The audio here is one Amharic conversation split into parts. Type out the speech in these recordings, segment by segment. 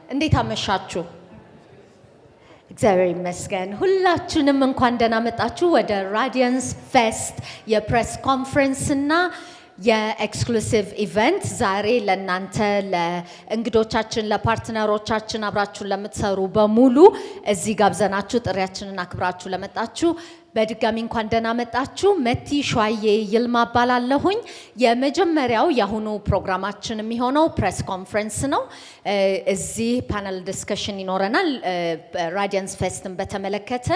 እንዴት አመሻችሁ? እግዚአብሔር ይመስገን። ሁላችሁንም እንኳን ደህና መጣችሁ ወደ ራዲየንስ ፌስት የፕሬስ ኮንፈረንስ እና የኤክስክሉሲቭ ኢቨንት። ዛሬ ለእናንተ ለእንግዶቻችን፣ ለፓርትነሮቻችን አብራችሁን ለምትሰሩ በሙሉ እዚህ ጋብዘናችሁ ጥሪያችንን አክብራችሁ ለመጣችሁ በድጋሚ እንኳን ደህና መጣችሁ። መቲ ሸዋዬ ይልማ እባላለሁኝ። የመጀመሪያው የአሁኑ ፕሮግራማችን የሚሆነው ፕሬስ ኮንፈረንስ ነው። እዚህ ፓነል ዲስከሽን ይኖረናል። ራዲየንስ ፌስትን በተመለከተ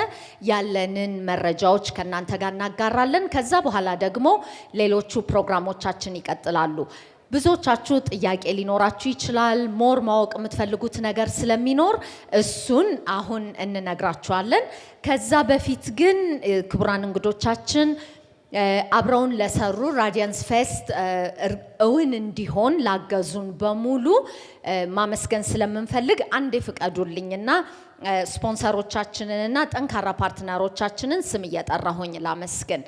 ያለንን መረጃዎች ከእናንተ ጋር እናጋራለን። ከዛ በኋላ ደግሞ ሌሎቹ ፕሮግራሞቻችን ይቀጥላሉ። ብዙዎቻችሁ ጥያቄ ሊኖራችሁ ይችላል። ሞር ማወቅ የምትፈልጉት ነገር ስለሚኖር እሱን አሁን እንነግራችኋለን። ከዛ በፊት ግን ክቡራን እንግዶቻችን አብረውን ለሰሩ ራዲየንስ ፌስት እውን እንዲሆን ላገዙን በሙሉ ማመስገን ስለምንፈልግ አንዴ ፍቀዱልኝና ስፖንሰሮቻችንንና ጠንካራ ፓርትነሮቻችንን ስም እየጠራሁኝ ላመስገን።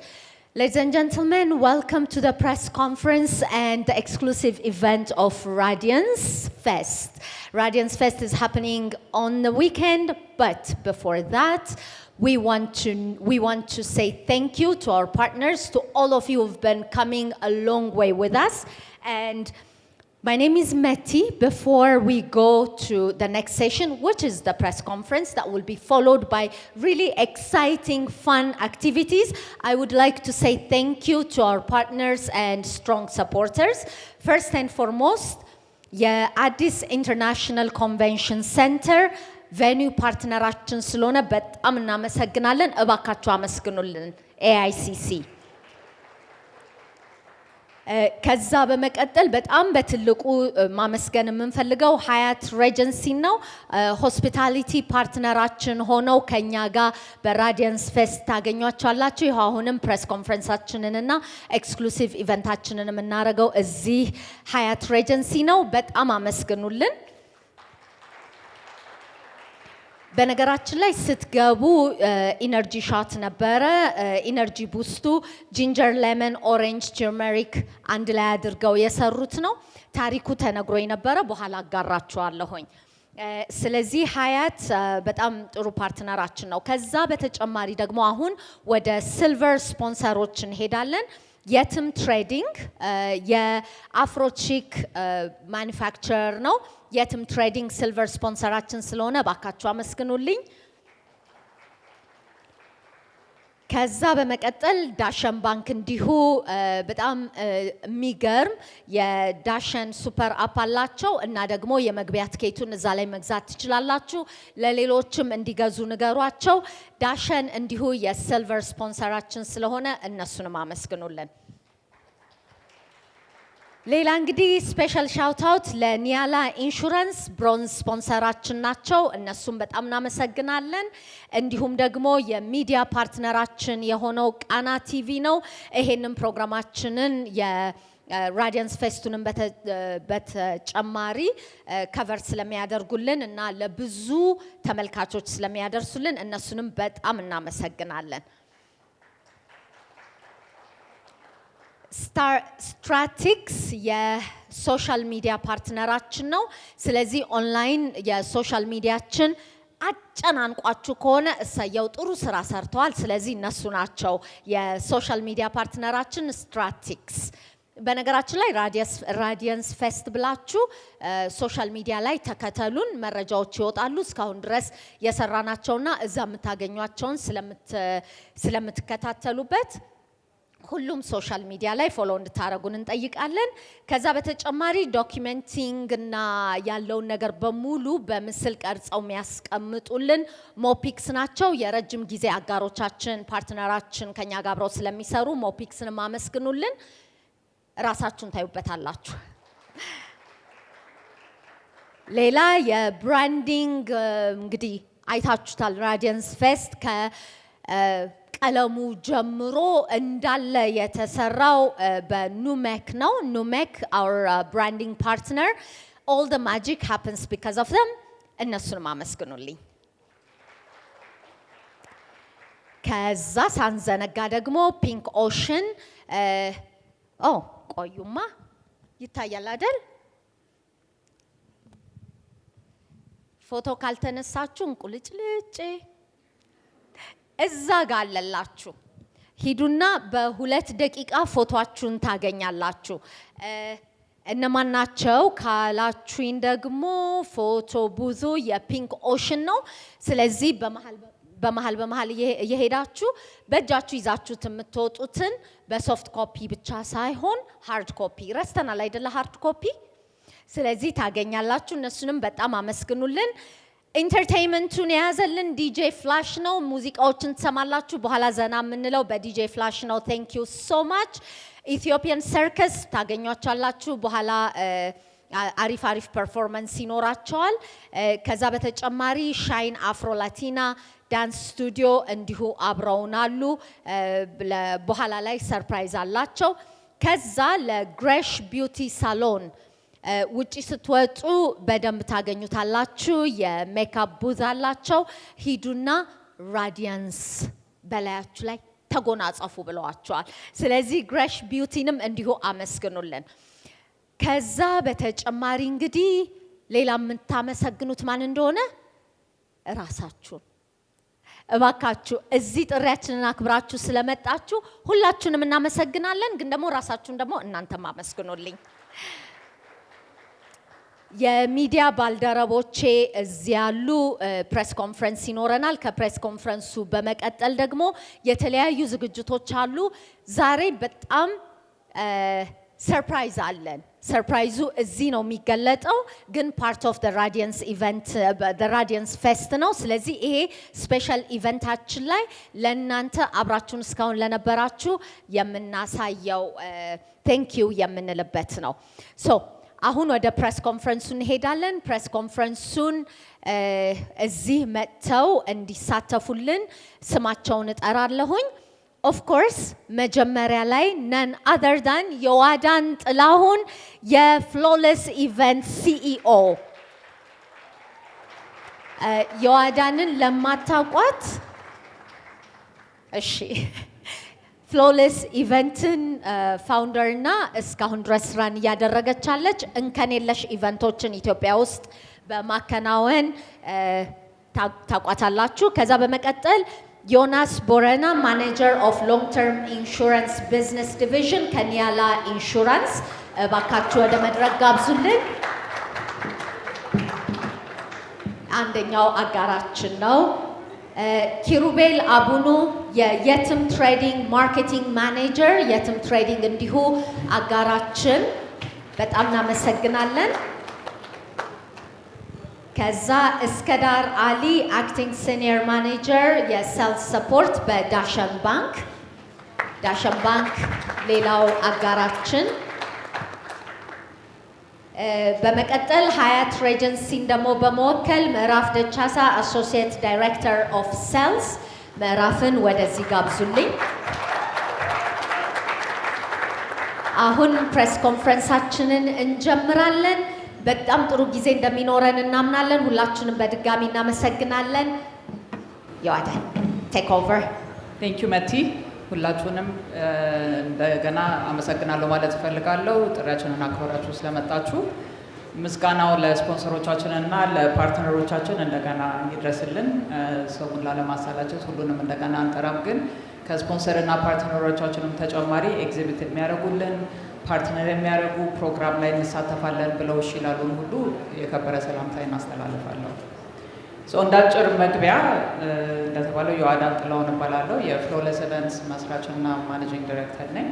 Ladies and gentlemen, welcome to the press conference and the exclusive event of Radiance Fest. Radiance Fest is happening on the weekend, but before that, we want to say thank you to our partners, to all of you who've been coming a long way with us. And my name is Meti. Before we go to the next session, which is the press conference that will be followed by really exciting, fun activities, I would like to say thank you to our partners and strong supporters. First and foremost, የአዲስ ኢንተርናሽናል ኮንቬንሽን ሴንተር ቬኒው ፓርትነራችን ስለሆነ በጣም እናመሰግናለን። እባካችሁ አመስግኑልን ኤአይሲሲ። ከዛ በመቀጠል በጣም በትልቁ ማመስገን የምንፈልገው ሀያት ሬጀንሲ ነው። ሆስፒታሊቲ ፓርትነራችን ሆነው ከኛ ጋር በራዲየንስ ፌስት ታገኟቸዋላችሁ። ይኸው አሁንም ፕሬስ ኮንፈረንሳችንንና ኤክስክሉሲቭ ኢቨንታችንን የምናደርገው እዚህ ሀያት ሬጀንሲ ነው። በጣም አመስግኑልን። በነገራችን ላይ ስትገቡ ኢነርጂ ሻት ነበረ። ኢነርጂ ቡስቱ ጂንጀር፣ ሌመን፣ ኦሬንጅ፣ ቱርመሪክ አንድ ላይ አድርገው የሰሩት ነው። ታሪኩ ተነግሮኝ ነበረ፣ በኋላ አጋራችኋለሁኝ። ስለዚህ ሀያት በጣም ጥሩ ፓርትነራችን ነው። ከዛ በተጨማሪ ደግሞ አሁን ወደ ሲልቨር ስፖንሰሮች እንሄዳለን። የትም ትሬዲንግ የአፍሮቺክ ማኒፋክቸረር ነው። የትም ትሬዲንግ ሲልቨር ስፖንሰራችን ስለሆነ ባካችሁ አመስግኑልኝ። ከዛ በመቀጠል ዳሸን ባንክ እንዲሁ በጣም የሚገርም የዳሸን ሱፐር አፕ አላቸው እና ደግሞ የመግቢያ ትኬቱን እዛ ላይ መግዛት ትችላላችሁ። ለሌሎችም እንዲገዙ ንገሯቸው። ዳሸን እንዲሁ የሲልቨር ስፖንሰራችን ስለሆነ እነሱንም አመስግኑልን። ሌላ እንግዲህ ስፔሻል ሻውት አውት ለኒያላ ኢንሹራንስ ብሮንዝ ስፖንሰራችን ናቸው። እነሱም በጣም እናመሰግናለን። እንዲሁም ደግሞ የሚዲያ ፓርትነራችን የሆነው ቃና ቲቪ ነው። ይሄንን ፕሮግራማችንን የራዲየንስ ፌስቱንም በተጨማሪ ከቨር ስለሚያደርጉልን እና ለብዙ ተመልካቾች ስለሚያደርሱልን እነሱንም በጣም እናመሰግናለን። ስትራቲክስ የሶሻል ሚዲያ ፓርትነራችን ነው። ስለዚህ ኦንላይን የሶሻል ሚዲያችን አጨናንቋችሁ ከሆነ እሰየው፣ ጥሩ ስራ ሰርተዋል። ስለዚህ እነሱ ናቸው የሶሻል ሚዲያ ፓርትነራችን ስትራቲክስ። በነገራችን ላይ ራዲየንስ ፌስት ብላችሁ ሶሻል ሚዲያ ላይ ተከተሉን፣ መረጃዎች ይወጣሉ። እስካሁን ድረስ የሰራናቸውና እዛ የምታገኟቸውን ስለምትከታተሉበት ሁሉም ሶሻል ሚዲያ ላይ ፎሎ እንድታረጉን እንጠይቃለን። ከዛ በተጨማሪ ዶኪመንቲንግ እና ያለውን ነገር በሙሉ በምስል ቀርጸው የሚያስቀምጡልን ሞፒክስ ናቸው። የረጅም ጊዜ አጋሮቻችን ፓርትነራችን ከኛ ጋር አብረው ስለሚሰሩ ሞፒክስንም አመስግኑልን። ራሳችሁን ታዩበታላችሁ። ሌላ የብራንዲንግ እንግዲህ አይታችሁታል። ራዲየንስ ፌስት ቀለሙ ጀምሮ እንዳለ የተሰራው በኑሜክ ነው። ኑሜክ our branding partner. All the magic happens because of them. እነሱንም አመስግኑልኝ። ከዛ ሳንዘነጋ ደግሞ ፒንክ ኦሽን ቆዩማ ይታያል አይደል? ፎቶ ካልተነሳችሁ እንቁልጭልጭ እዛ ጋር አለላችሁ ሂዱና በ2 ደቂቃ ፎቶአችሁን ታገኛላችሁ እነማን ናቸው ካላችሁኝ ደግሞ ፎቶ ብዙ የፒንክ ኦሽን ነው ስለዚህ በመሃል እየሄዳችሁ በእጃችሁ ይዛችሁት የምትወጡትን በሶፍት ኮፒ ብቻ ሳይሆን ሃርድ ኮፒ ረስተናል አይደለ ሃርድ ኮፒ ስለዚህ ታገኛላችሁ እነሱንም በጣም አመስግኑልን ኢንተርቴይንመንቱን ያዘልን ዲጄ ፍላሽ ነው ሙዚቃዎችን ትሰማላችሁ በኋላ ዘና የምንለው በዲጄ ፍላሽ ነው ቴንክ ዩ ሶ ማች ኢትዮጵያን ሰርከስ ታገኟቸዋላችሁ በኋላ አሪፍ ፐርፎርማንስ ይኖራቸዋል ከዛ በተጨማሪ ሻይን አፍሮ ላቲና ዳንስ ስቱዲዮ እንዲሁ አብረውናሉ በኋላ ላይ ሰርፕራይዝ አላቸው ከዛ ለግሬሽ ቢዩቲ ሳሎን ውጪ ስትወጡ በደንብ ታገኙታላችሁ የሜካፕ ቡዝ አላቸው ሂዱና ራዲያንስ በላያችሁ ላይ ተጎናጸፉ ብለዋቸዋል ስለዚህ ግሬሽ ቢዩቲንም እንዲሁ አመስግኑልን ከዛ በተጨማሪ እንግዲህ ሌላ የምታመሰግኑት ማን እንደሆነ ራሳችሁን እባካችሁ እዚህ ጥሪያችንን አክብራችሁ ስለመጣችሁ ሁላችሁንም እናመሰግናለን ግን ደግሞ ራሳችሁን ደግሞ እናንተም አመስግኑልኝ የሚዲያ ባልደረቦቼ እዚህ ያሉ ፕሬስ ኮንፈረንስ ይኖረናል ከፕሬስ ኮንፈረንሱ በመቀጠል ደግሞ የተለያዩ ዝግጅቶች አሉ ዛሬ በጣም ሰርፕራይዝ አለን ሰርፕራይዙ እዚህ ነው የሚገለጠው ግን ፓርት ኦፍ the Radiance event the Radiance Fest ነው ስለዚህ ይሄ ስፔሻል ኢቨንታችን ላይ ለእናንተ አብራችሁን እስካሁን ለነበራችሁ የምናሳየው ቴንክ ዩ የምንልበት ነው ሶ አሁን ወደ ፕሬስ ኮንፈረንሱ እንሄዳለን ፕሬስ ኮንፈረንሱን እዚህ መጥተው እንዲሳተፉልን ስማቸውን እጠራለሁኝ ኦፍ ኮርስ መጀመሪያ ላይ none other than የዋዳን ጥላሁን የፍሎለስ ኢቨንት ሲኢኦ የዋዳንን ለማታውቋት እሺ ፍሎለስ ኢቨንትን ፋውንደር እና እስካሁን ድረስ ራን እያደረገቻለች እንከን የለሽ ኢቨንቶችን ኢትዮጵያ ውስጥ በማከናወን ታቋታላችሁ ከዛ በመቀጠል ዮናስ ቦረና ማኔጀር ኦፍ ሎንግ ተርም ኢንሹራንስ ቢዝነስ ዲቪዥን ከኒያላ ኢንሹራንስ ባካችሁ ወደ መድረክ ጋብዙልን አንደኛው አጋራችን ነው ኪሩቤል አቡኑ የየትም ትሬዲንግ ማርኬቲንግ ማኔጀር የትም ትሬዲንግ እንዲሁ አጋራችን በጣም እናመሰግናለን ከዛ እስከዳር አሊ አክቲንግ ሲኒየር ማኔጀር የሴልስ ሰፖርት በዳሸን ባንክ ሌላው አጋራችን በመቀጠል ሀያት ሬጀንሲን ደግሞ በመወከል ምዕራፍ ደቻሳ አሶሲየት ዳይሬክተር ኦፍ ሴልስ ምዕራፍን ወደዚህ ጋብዙልኝ አሁን ፕሬስ ኮንፈረንሳችንን እንጀምራለን በጣም ጥሩ ጊዜ እንደሚኖረን እናምናለን ሁላችንም በድጋሚ እናመሰግናለን የዋዳን ቴክ ኦቨር ቴንክ ዩ መቲ ሁላችሁንም እንደገና አመሰግናለሁ ማለት እፈልጋለሁ ጥሪያችንን አክብራችሁ ስለመጣችሁ ምስጋናው ለስፖንሰሮቻችንና ለፓርትነሮቻችን እንደገና ይድረስልን ሰውን ላለማሳላቸት ሁሉንም እንደገና አንጠራም ግን ከስፖንሰርና ፓርትነሮቻችንም ተጨማሪ ኤግዚቢት የሚያደርጉልን ፓርትነር የሚያደርጉ ፕሮግራም ላይ እንሳተፋለን ብለው እሺ ይላሉን ሁሉ የከበረ ሰላምታ እናስተላልፋለሁ እንዳጭር መግቢያ እንደተባለው የዋዳን ጥላሁን እባላለሁ የፍሎለስ ኢቨንትስ መስራችና ማኔጂንግ ዳይሬክተር ነኝ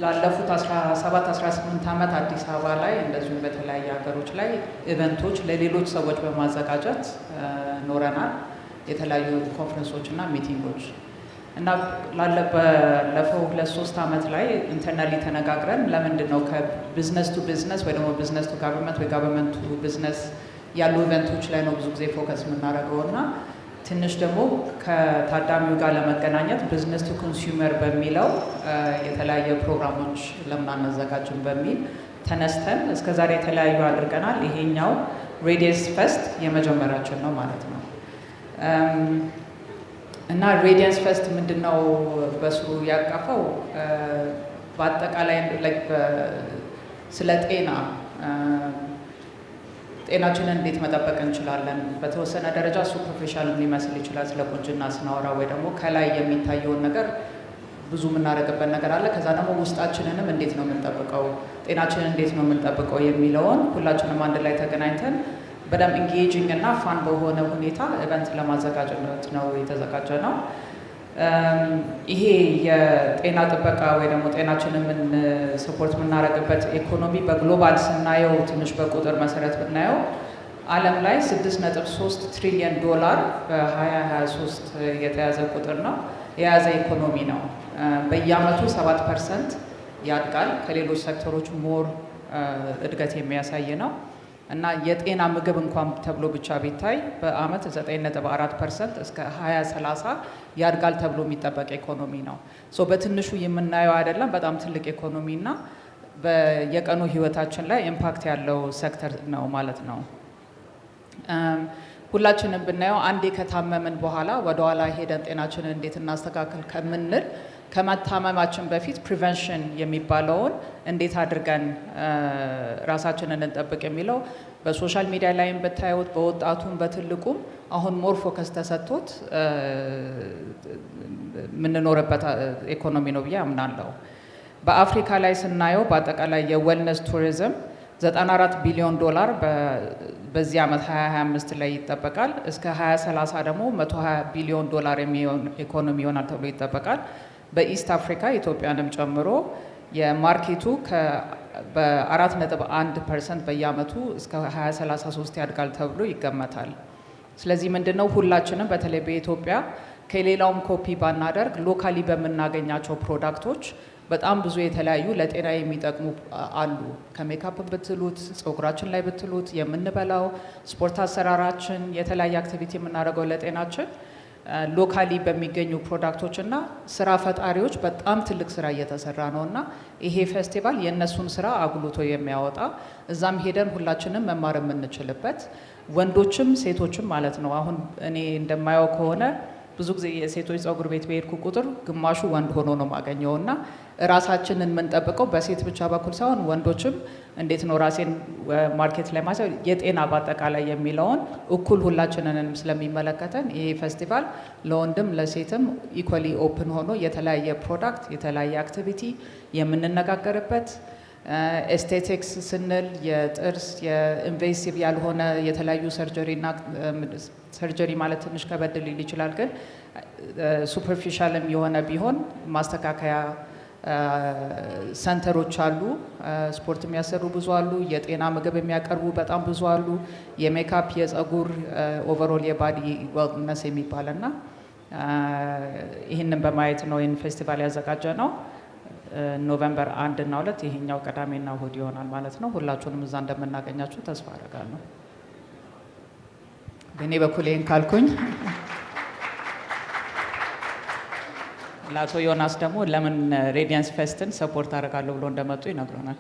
ላለፉት 17-18 ዓመት አዲስ አበባ ላይ እንደዚሁም በተለያየ ሀገሮች ላይ ኢቨንቶች ለሌሎች ሰዎች በማዘጋጀት ኖረናል የተለያዩ ኮንፈረንሶችና ሚቲንጎች እና ባለፈው 2-3 ዓመት ላይ ኢንተርናሊ ተነጋግረን ለምንድን ነው ከቢዝነስ ቱ ቢዝነስ ወይ ደግሞ ቢዝነስ ቱ ጋቨርንመንት ወይ ጋቨርንመንት ቱ ቢዝነስ ያሉ ኢቨንቶች ላይ ነው ብዙ ጊዜ ፎከስ የምናደርገው እና ትንሽ ደግሞ ከታዳሚው ጋር ለመገናኘት ቢዝነስ ቱ ኮንሱመር በሚለው የተለያየ ፕሮግራሞች ለምን አናዘጋጅም በሚል ተነስተን እስከዛሬ የተለያዩ አድርገናል ይሄኛው ሬዲየንስ ፌስት የመጀመሪያችን ነው ማለት ነው እና ሬዲየንስ ፌስት ምንድነው በስሩ ያቀፈው በአጠቃላይ ስለ ጤናችንን እንዴት መጠበቅ እንችላለን? በተወሰነ ደረጃ ሱፐርፊሻል ሊመስል ይችላል ስለ ቁንጅና ስናወራ፣ ወይ ደግሞ ከላይ የሚታየውን ነገር ብዙ የምናደርግበት ነገር አለ። ከዛ ደግሞ ውስጣችንንም እንዴት ነው የምንጠብቀው፣ ጤናችንን እንዴት ነው የምንጠብቀው የሚለውን ሁላችንም አንድ ላይ ተገናኝተን በደንብ ኢንጌጂንግ እና ፋን በሆነ ሁኔታ ኢቨንት ለማዘጋጀት ነው የተዘጋጀ ነው። ይሄ የጤና ጥበቃ ወይ ደግሞ ጤናችንን ሰፖርት የምናደርግበት ኢኮኖሚ በግሎባል ስናየው ትንሽ በቁጥር መሰረት ብናየው ዓለም ላይ 6.3 ትሪሊየን ዶላር በ2023 የተያዘ ቁጥር ነው፣ የያዘ ኢኮኖሚ ነው። በየአመቱ 7% ያድጋል፣ ከሌሎች ሴክተሮች ሞር እድገት የሚያሳይ ነው። እና የጤና ምግብ እንኳን ተብሎ ብቻ ቢታይ በአመት 9.4% እስከ 2030 ያድጋል ተብሎ የሚጠበቅ ኢኮኖሚ ነው። ሶ በትንሹ የምናየው አይደለም፣ በጣም ትልቅ ኢኮኖሚ እና በየቀኑ ህይወታችን ላይ ኢምፓክት ያለው ሴክተር ነው ማለት ነው። ሁላችንም ብናየው አንዴ ከታመምን በኋላ ወደኋላ ሄደን ጤናችንን እንዴት እናስተካክል ከምንል ከመታመማችን በፊት ፕሪቨንሽን የሚባለውን እንዴት አድርገን ራሳችንን እንጠብቅ የሚለው በሶሻል ሚዲያ ላይም ብታዩት በወጣቱም በትልቁም አሁን ሞር ፎከስ ተሰጥቶት የምንኖርበት ኢኮኖሚ ነው ብዬ አምናለሁ። በአፍሪካ ላይ ስናየው በአጠቃላይ የዌልነስ ቱሪዝም 94 ቢሊዮን ዶላር በዚህ ዓመት 2025 ላይ ይጠበቃል። እስከ 2030 ደግሞ 120 ቢሊዮን ዶላር የሚሆን ኢኮኖሚ ይሆናል ተብሎ ይጠበቃል። በኢስት አፍሪካ ኢትዮጵያንም ጨምሮ የማርኬቱ በ4.1% በየአመቱ እስከ 2033 ያድጋል ተብሎ ይገመታል። ስለዚህ ምንድነው ሁላችንም በተለይ በኢትዮጵያ ከሌላውም ኮፒ ባናደርግ ሎካሊ በምናገኛቸው ፕሮዳክቶች በጣም ብዙ የተለያዩ ለጤና የሚጠቅሙ አሉ። ከሜካፕ ብትሉት፣ ፀጉራችን ላይ ብትሉት፣ የምንበላው ስፖርት አሰራራችን፣ የተለያየ አክቲቪቲ የምናደርገው ለጤናችን ሎካሊ በሚገኙ ፕሮዳክቶች እና ስራ ፈጣሪዎች በጣም ትልቅ ስራ እየተሰራ ነው እና ይሄ ፌስቲቫል የእነሱን ስራ አጉልቶ የሚያወጣ እዛም ሄደን ሁላችንም መማር የምንችልበት ወንዶችም ሴቶችም ማለት ነው። አሁን እኔ እንደማየው ከሆነ ብዙ ጊዜ የሴቶች ፀጉር ቤት በሄድኩ ቁጥር ግማሹ ወንድ ሆኖ ነው የማገኘው እና ራሳችንን የምንጠብቀው በሴት ብቻ በኩል ሳይሆን ወንዶችም እንዴት ነው ራሴን ማርኬት ላይ ማሳየው የጤና በአጠቃላይ የሚለውን እኩል ሁላችንንም ስለሚመለከተን ይሄ ፌስቲቫል ለወንድም ለሴትም ኢኳሊ ኦፕን ሆኖ የተለያየ ፕሮዳክት የተለያየ አክቲቪቲ የምንነጋገርበት ኤስቴቲክስ ስንል የጥርስ የኢንቬሲቭ ያልሆነ የተለያዩ ሰርጀሪ ማለት ትንሽ ከበድ ሊል ይችላል፣ ግን ሱፐርፊሻልም የሆነ ቢሆን ማስተካከያ ሰንተሮች አሉ። ስፖርት የሚያሰሩ ብዙ አሉ። የጤና ምግብ የሚያቀርቡ በጣም ብዙ አሉ። የሜካፕ የፀጉር ኦቨርኦል የባዲ ዌልነስ የሚባልና ይህንን በማየት ነው ይህን ፌስቲቫል ያዘጋጀ ነው። ኖቨምበር 1 እና 2 ይሄኛው ቅዳሜና እሁድ ይሆናል ማለት ነው። ሁላችሁንም እዛ እንደምናገኛችሁ ተስፋ አደርጋለሁ። በእኔ በኩል ይህን ካልኩኝ ለአቶ ዮናስ ደግሞ ለምን ሬዲያንስ ፌስትን ሰፖርት አደርጋለሁ ብሎ እንደመጡ ይነግሩናል።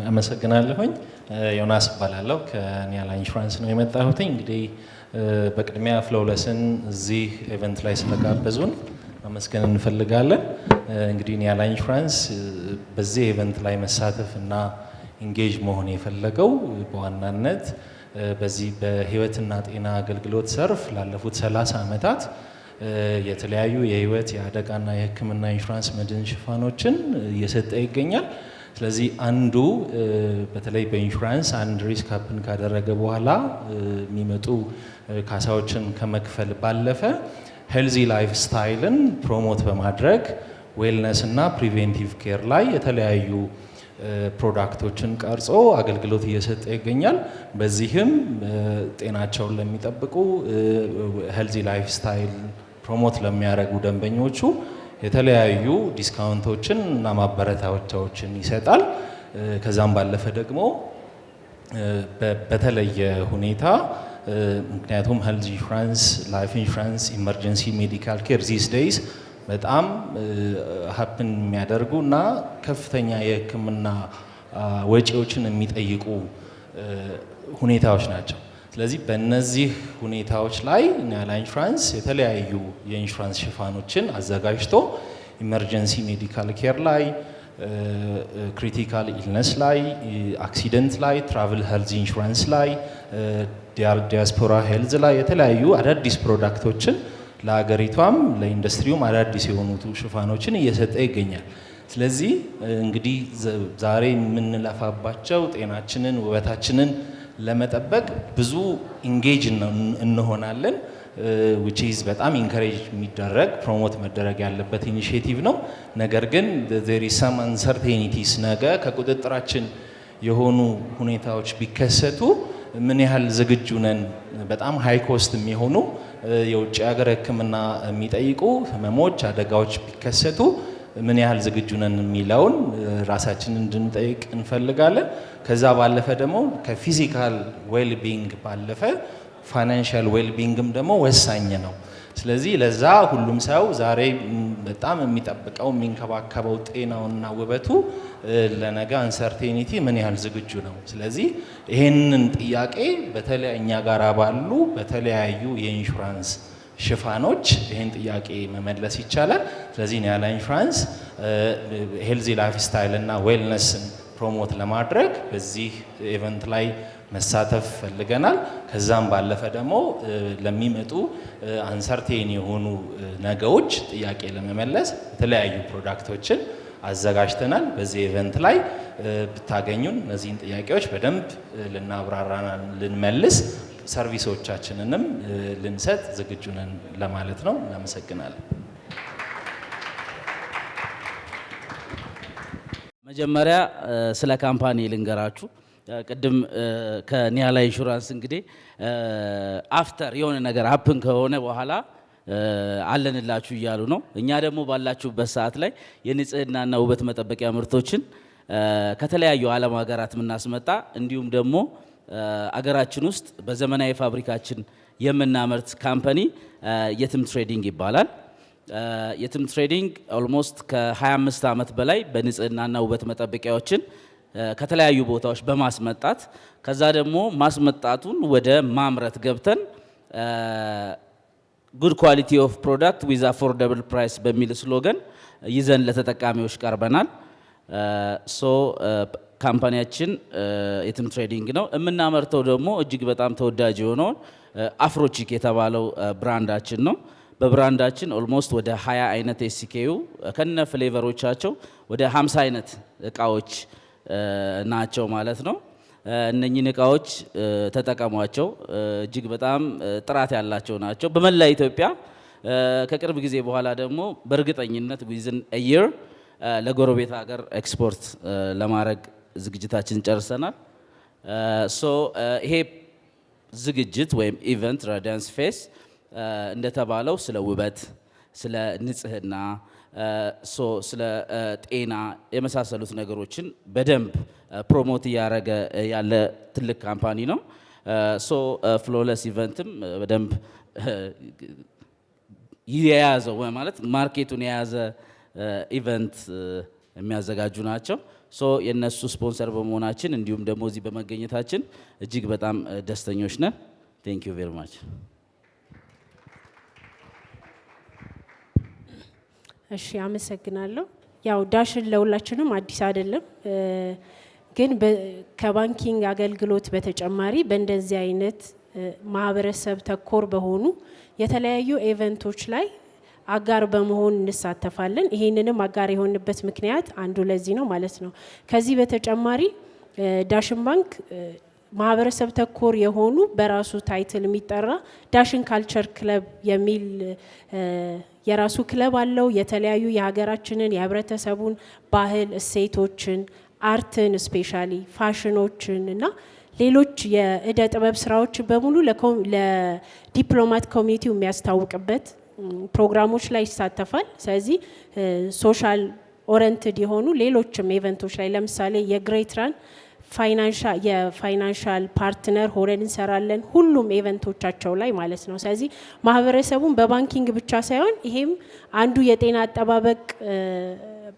አመሰግናለሁኝ። ዮናስ እባላለሁ ከኒያላ ኢንሹራንስ ነው የመጣሁት። እንግዲህ በቅድሚያ ፍሎውለስን እዚህ ኢቨንት ላይ ስለጋበዙን ማመስገን እንፈልጋለን። እንግዲህ ኒያላ ኢንሹራንስ በዚህ ኢቨንት ላይ መሳተፍ እና ኢንጌጅ መሆን የፈለገው በዋናነት በዚህ በህይወትና ጤና አገልግሎት ዘርፍ ላለፉት 30 ዓመታት የተለያዩ የህይወት የአደጋና የሕክምና ኢንሹራንስ መድን ሽፋኖችን እየሰጠ ይገኛል። ስለዚህ አንዱ በተለይ በኢንሹራንስ አንድ ሪስክ ሀፕን ካደረገ በኋላ የሚመጡ ካሳዎችን ከመክፈል ባለፈ ሄልዚ ላይፍ ስታይልን ፕሮሞት በማድረግ ዌልነስ እና ፕሪቬንቲቭ ኬር ላይ የተለያዩ ፕሮዳክቶችን ቀርጾ አገልግሎት እየሰጠ ይገኛል። በዚህም ጤናቸውን ለሚጠብቁ ሄልዚ ላይፍ ስታይል ፕሮሞት ለሚያደርጉ ደንበኞቹ የተለያዩ ዲስካውንቶችን እና ማበረታቻዎችን ይሰጣል። ከዛም ባለፈ ደግሞ በተለየ ሁኔታ ምክንያቱም ሄልዝ ኢንሹራንስ፣ ላይፍ ኢንሹራንስ፣ ኢመርጀንሲ ሜዲካል ኬር ዚስ ዴይዝ በጣም ሀፕን የሚያደርጉ እና ከፍተኛ የሕክምና ወጪዎችን የሚጠይቁ ሁኔታዎች ናቸው። ስለዚህ በእነዚህ ሁኔታዎች ላይ ኒያላ ኢንሹራንስ የተለያዩ የኢንሹራንስ ሽፋኖችን አዘጋጅቶ ኢመርጀንሲ ሜዲካል ኬር ላይ፣ ክሪቲካል ኢልነስ ላይ፣ አክሲደንት ላይ፣ ትራቭል ሄልዝ ኢንሹራንስ ላይ፣ ዲያስፖራ ሄልዝ ላይ የተለያዩ አዳዲስ ፕሮዳክቶችን ለሀገሪቷም ለኢንዱስትሪውም አዳዲስ የሆኑት ሽፋኖችን እየሰጠ ይገኛል። ስለዚህ እንግዲህ ዛሬ የምንለፋባቸው ጤናችንን ውበታችንን ለመጠበቅ ብዙ ኢንጌጅ እንሆናለን which is በጣም ኢንካሬጅ የሚደረግ ፕሮሞት መደረግ ያለበት ኢኒሺዬቲቭ ነው። ነገር ግን there is some uncertainties ነገ ከቁጥጥራችን የሆኑ ሁኔታዎች ቢከሰቱ ምን ያህል ዝግጁ ነን? በጣም ሃይ ኮስት የሚሆኑ የውጭ ሀገር ሕክምና የሚጠይቁ ህመሞች፣ አደጋዎች ቢከሰቱ ምን ያህል ዝግጁ ነን የሚለውን ራሳችንን እንድንጠይቅ እንፈልጋለን። ከዛ ባለፈ ደግሞ ከፊዚካል ዌል ቢንግ ባለፈ ፋይናንሻል ዌል ቢንግም ደግሞ ወሳኝ ነው። ስለዚህ ለዛ ሁሉም ሰው ዛሬ በጣም የሚጠብቀው የሚንከባከበው ጤናውና ውበቱ ለነገ አንሰርቴኒቲ ምን ያህል ዝግጁ ነው። ስለዚህ ይሄንን ጥያቄ በተለይ እኛ ጋር ባሉ በተለያዩ የኢንሹራንስ ሽፋኖች ይሄን ጥያቄ መመለስ ይቻላል። ስለዚህ ኒያላ ኢንሹራንስ ሄልዚ ላይፍ ስታይል እና ዌልነስን ፕሮሞት ለማድረግ በዚህ ኢቨንት ላይ መሳተፍ ፈልገናል። ከዛም ባለፈ ደግሞ ለሚመጡ አንሰርቴን የሆኑ ነገሮች ጥያቄ ለመመለስ የተለያዩ ፕሮዳክቶችን አዘጋጅተናል። በዚህ ኢቨንት ላይ ብታገኙን እነዚህን ጥያቄዎች በደንብ ልናብራራና ልንመልስ ሰርቪሶቻችንንም ልንሰጥ ዝግጁ ነን ለማለት ነው። እናመሰግናለን። መጀመሪያ ስለ ካምፓኒ ልንገራችሁ። ቅድም ከኒያላ ኢንሹራንስ እንግዲህ አፍተር የሆነ ነገር ሀፕን ከሆነ በኋላ አለንላችሁ እያሉ ነው። እኛ ደግሞ ባላችሁበት ሰዓት ላይ የንጽህናና ውበት መጠበቂያ ምርቶችን ከተለያዩ ዓለም ሀገራት የምናስመጣ እንዲሁም ደግሞ አገራችን ውስጥ በዘመናዊ ፋብሪካችን የምናመርት ካምፓኒ የትም ትሬዲንግ ይባላል። የትም ትሬዲንግ ኦልሞስት ከ25 ዓመት በላይ በንጽህናና ውበት መጠበቂያዎችን ከተለያዩ ቦታዎች በማስመጣት ከዛ ደግሞ ማስመጣቱን ወደ ማምረት ገብተን ጉድ ኳሊቲ ኦፍ ፕሮዳክት ዊዝ አፎርደብል ፕራይስ በሚል ስሎገን ይዘን ለተጠቃሚዎች ቀርበናል። ካምፓኒያችን የትም ትሬዲንግ ነው። የምናመርተው ደግሞ እጅግ በጣም ተወዳጅ የሆነውን አፍሮቺክ የተባለው ብራንዳችን ነው። በብራንዳችን ኦልሞስት ወደ 20 አይነት ኤስኬዩ ከነ ፍሌቨሮቻቸው ወደ 50 አይነት እቃዎች ናቸው ማለት ነው። እነኚህን እቃዎች ተጠቀሟቸው። እጅግ በጣም ጥራት ያላቸው ናቸው። በመላ ኢትዮጵያ ከቅርብ ጊዜ በኋላ ደግሞ በእርግጠኝነት ዊዝን ኤ ይር ለጎረቤት ሀገር ኤክስፖርት ለማድረግ ዝግጅታችን ጨርሰናል። ይሄ ዝግጅት ወይም ኢቨንት ራዲያንስ ፌስ እንደተባለው ስለ ውበት፣ ስለ ንጽህና፣ ስለ ጤና የመሳሰሉት ነገሮችን በደንብ ፕሮሞት እያደረገ ያለ ትልቅ ካምፓኒ ነው። ፍሎለስ ኢቨንትም በደንብ የያዘው ማለት ማርኬቱን የያዘ ኢቨንት የሚያዘጋጁ ናቸው። የነሱ ስፖንሰር በመሆናችን እንዲሁም ደግሞ እዚህ በመገኘታችን እጅግ በጣም ደስተኞች ነን። ቴንክ ዩ ቬሪ ማች። እሺ፣ አመሰግናለሁ። ያው ዳሽን ለሁላችንም አዲስ አይደለም፣ ግን ከባንኪንግ አገልግሎት በተጨማሪ በእንደዚህ አይነት ማህበረሰብ ተኮር በሆኑ የተለያዩ ኢቨንቶች ላይ አጋር በመሆን እንሳተፋለን። ይሄንንም አጋር የሆንበት ምክንያት አንዱ ለዚህ ነው ማለት ነው። ከዚህ በተጨማሪ ዳሽን ባንክ ማህበረሰብ ተኮር የሆኑ በራሱ ታይትል የሚጠራ ዳሽን ካልቸር ክለብ የሚል የራሱ ክለብ አለው። የተለያዩ የሀገራችንን የህብረተሰቡን ባህል እሴቶችን፣ አርትን፣ ስፔሻሊ ፋሽኖችን እና ሌሎች የእደ ጥበብ ስራዎችን በሙሉ ለዲፕሎማት ኮሚኒቲው የሚያስታውቅበት ፕሮግራሞች ላይ ይሳተፋል። ስለዚህ ሶሻል ኦሪየንትድ የሆኑ ሌሎችም ኢቨንቶች ላይ ለምሳሌ የግሬት ራን የፋይናንሻል ፓርትነር ሆነን እንሰራለን፣ ሁሉም ኢቨንቶቻቸው ላይ ማለት ነው። ስለዚህ ማህበረሰቡን በባንኪንግ ብቻ ሳይሆን ይሄም አንዱ የጤና አጠባበቅ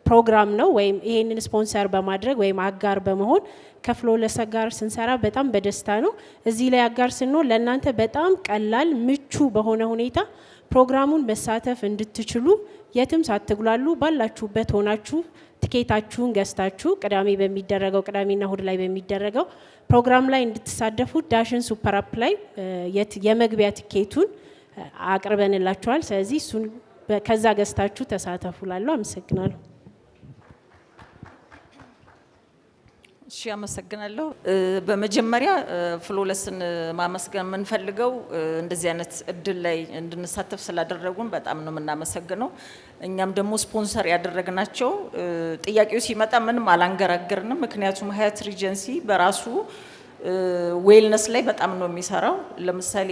ፕሮግራም ነው። ወይም ይሄንን ስፖንሰር በማድረግ ወይም አጋር በመሆን ከፍሎለስ ጋር ስንሰራ በጣም በደስታ ነው። እዚህ ላይ አጋር ስንሆን ለእናንተ በጣም ቀላል ምቹ በሆነ ሁኔታ ፕሮግራሙን መሳተፍ እንድትችሉ የትም ሳትጉላሉ ባላችሁበት ሆናችሁ ትኬታችሁን ገዝታችሁ ቅዳሜና እሁድ ላይ በሚደረገው ፕሮግራም ላይ እንድትሳተፉ ዳሽን ሱፐር አፕ ላይ የመግቢያ ትኬቱን አቅርበንላችኋል። ስለዚህ እሱን ከዛ ገዝታችሁ ተሳተፉ ላለሁ። አመሰግናለሁ። እሺ አመሰግናለሁ። በመጀመሪያ ፍሎለስን ማመስገን የምንፈልገው እንደዚህ አይነት እድል ላይ እንድንሳተፍ ስላደረጉን በጣም ነው የምናመሰግነው። እኛም ደግሞ ስፖንሰር ያደረግናቸው ጥያቄው ሲመጣ ምንም አላንገራገርንም። ምክንያቱም ሀያት ሪጀንሲ በራሱ ዌልነስ ላይ በጣም ነው የሚሰራው። ለምሳሌ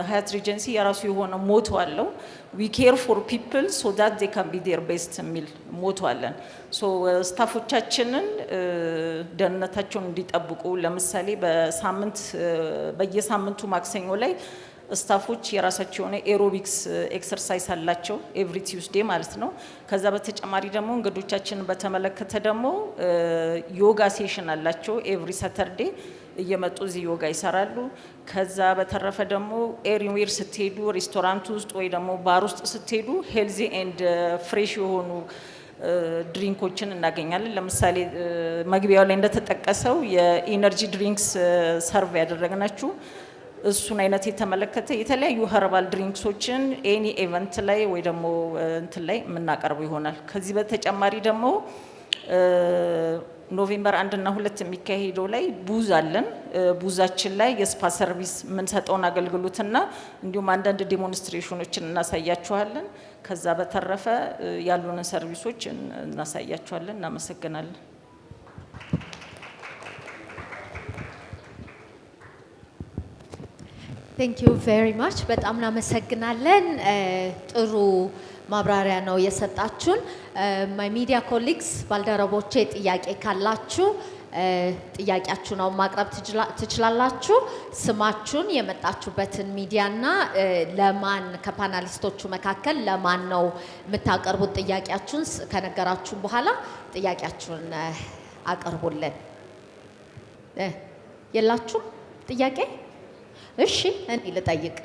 ሀያት ሪጀንሲ የራሱ የሆነ ሞቶ አለው። ዊ ኬር ፎር ፒፕል ሶ ዳት ዴይ ካን ቢ ዴር ቤስት የሚል ሞቶ አለን። ሶ ስታፎቻችንን ደህንነታቸውን እንዲጠብቁ ለምሳሌ በየሳምንቱ ማክሰኞ ላይ ስታፎች የራሳቸው የሆነ ኤሮቢክስ ኤክሰርሳይዝ አላቸው ኤቭሪ ቲውስዴ ማለት ነው። ከዛ በተጨማሪ ደግሞ እንግዶቻችንን በተመለከተ ደግሞ ዮጋ ሴሽን አላቸው ኤቭሪ ሳተርዴ እየመጡ እዚህ ዮጋ ይሰራሉ። ከዛ በተረፈ ደግሞ ኤሪዌር ስትሄዱ ሬስቶራንት ውስጥ ወይ ደግሞ ባር ውስጥ ስትሄዱ ሄልዚ ኤንድ ፍሬሽ የሆኑ ድሪንኮችን እናገኛለን። ለምሳሌ መግቢያው ላይ እንደተጠቀሰው የኢነርጂ ድሪንክስ ሰርቭ ያደረግናችሁ እሱን አይነት የተመለከተ የተለያዩ ኸርባል ድሪንክሶችን ኤኒ ኢቨንት ላይ ወይ ደግሞ እንትን ላይ የምናቀርበው ይሆናል። ከዚህ በተጨማሪ ደግሞ ኖቬምበር 1 እና 2 የሚካሄደው ላይ ቡዝ አለን። ቡዛችን ላይ የስፓ ሰርቪስ የምንሰጠውን አገልግሎትና እንዲሁም አንዳንድ ዴሞንስትሬሽኖችን እናሳያችኋለን። ከዛ በተረፈ ያሉንን ሰርቪሶች እናሳያችኋለን። እናመሰግናለን። ቴንክ ዩ ቬሪ ማች። በጣም እናመሰግናለን። ጥሩ ማብራሪያ ነው የሰጣችሁን። ማይ ሚዲያ ኮሊግስ ባልደረቦቼ ጥያቄ ካላችሁ ጥያቄያችሁን አሁን ማቅረብ ትችላላችሁ። ስማችሁን፣ የመጣችሁበትን ሚዲያና ለማን ከፓናሊስቶቹ መካከል ለማን ነው የምታቀርቡት ጥያቄያችሁን ከነገራችሁ በኋላ ጥያቄያችሁን አቅርቡልን። የላችሁም ጥያቄ? እሺ እኔ ልጠይቅ።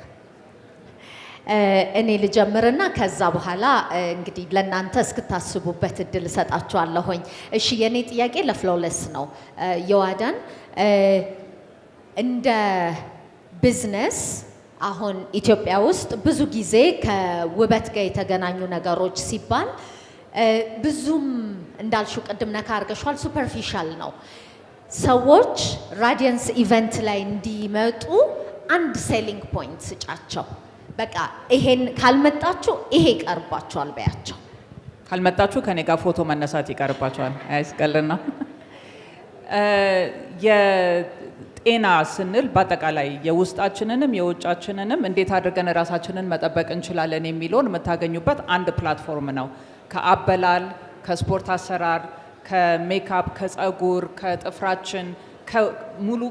እኔ ልጀምርና ከዛ በኋላ እንግዲህ ለእናንተ እስክታስቡበት እድል እሰጣችኋለሁኝ። እሺ የኔ ጥያቄ ለፍሎለስ ነው። የዋዳን እንደ ቢዝነስ አሁን ኢትዮጵያ ውስጥ ብዙ ጊዜ ከውበት ጋር የተገናኙ ነገሮች ሲባል ብዙም እንዳልሽው ቅድም ነካ አድርገሻል፣ ሱፐርፊሻል ነው። ሰዎች ራዲየንስ ኢቨንት ላይ እንዲመጡ አንድ ሴሊንግ ፖይንት ስጫቸው። በቃ ይሄን ካልመጣችሁ ይሄ ይቀርባችኋል በያቸው። ካልመጣችሁ ከኔ ጋር ፎቶ መነሳት ይቀርባችኋል። አይስቀልና የጤና ስንል በአጠቃላይ የውስጣችንንም የውጫችንንም እንዴት አድርገን ራሳችንን መጠበቅ እንችላለን የሚለውን የምታገኙበት አንድ ፕላትፎርም ነው። ከአበላል፣ ከስፖርት አሰራር፣ ከሜካፕ፣ ከጸጉር፣ ከጥፍራችን ሙሉ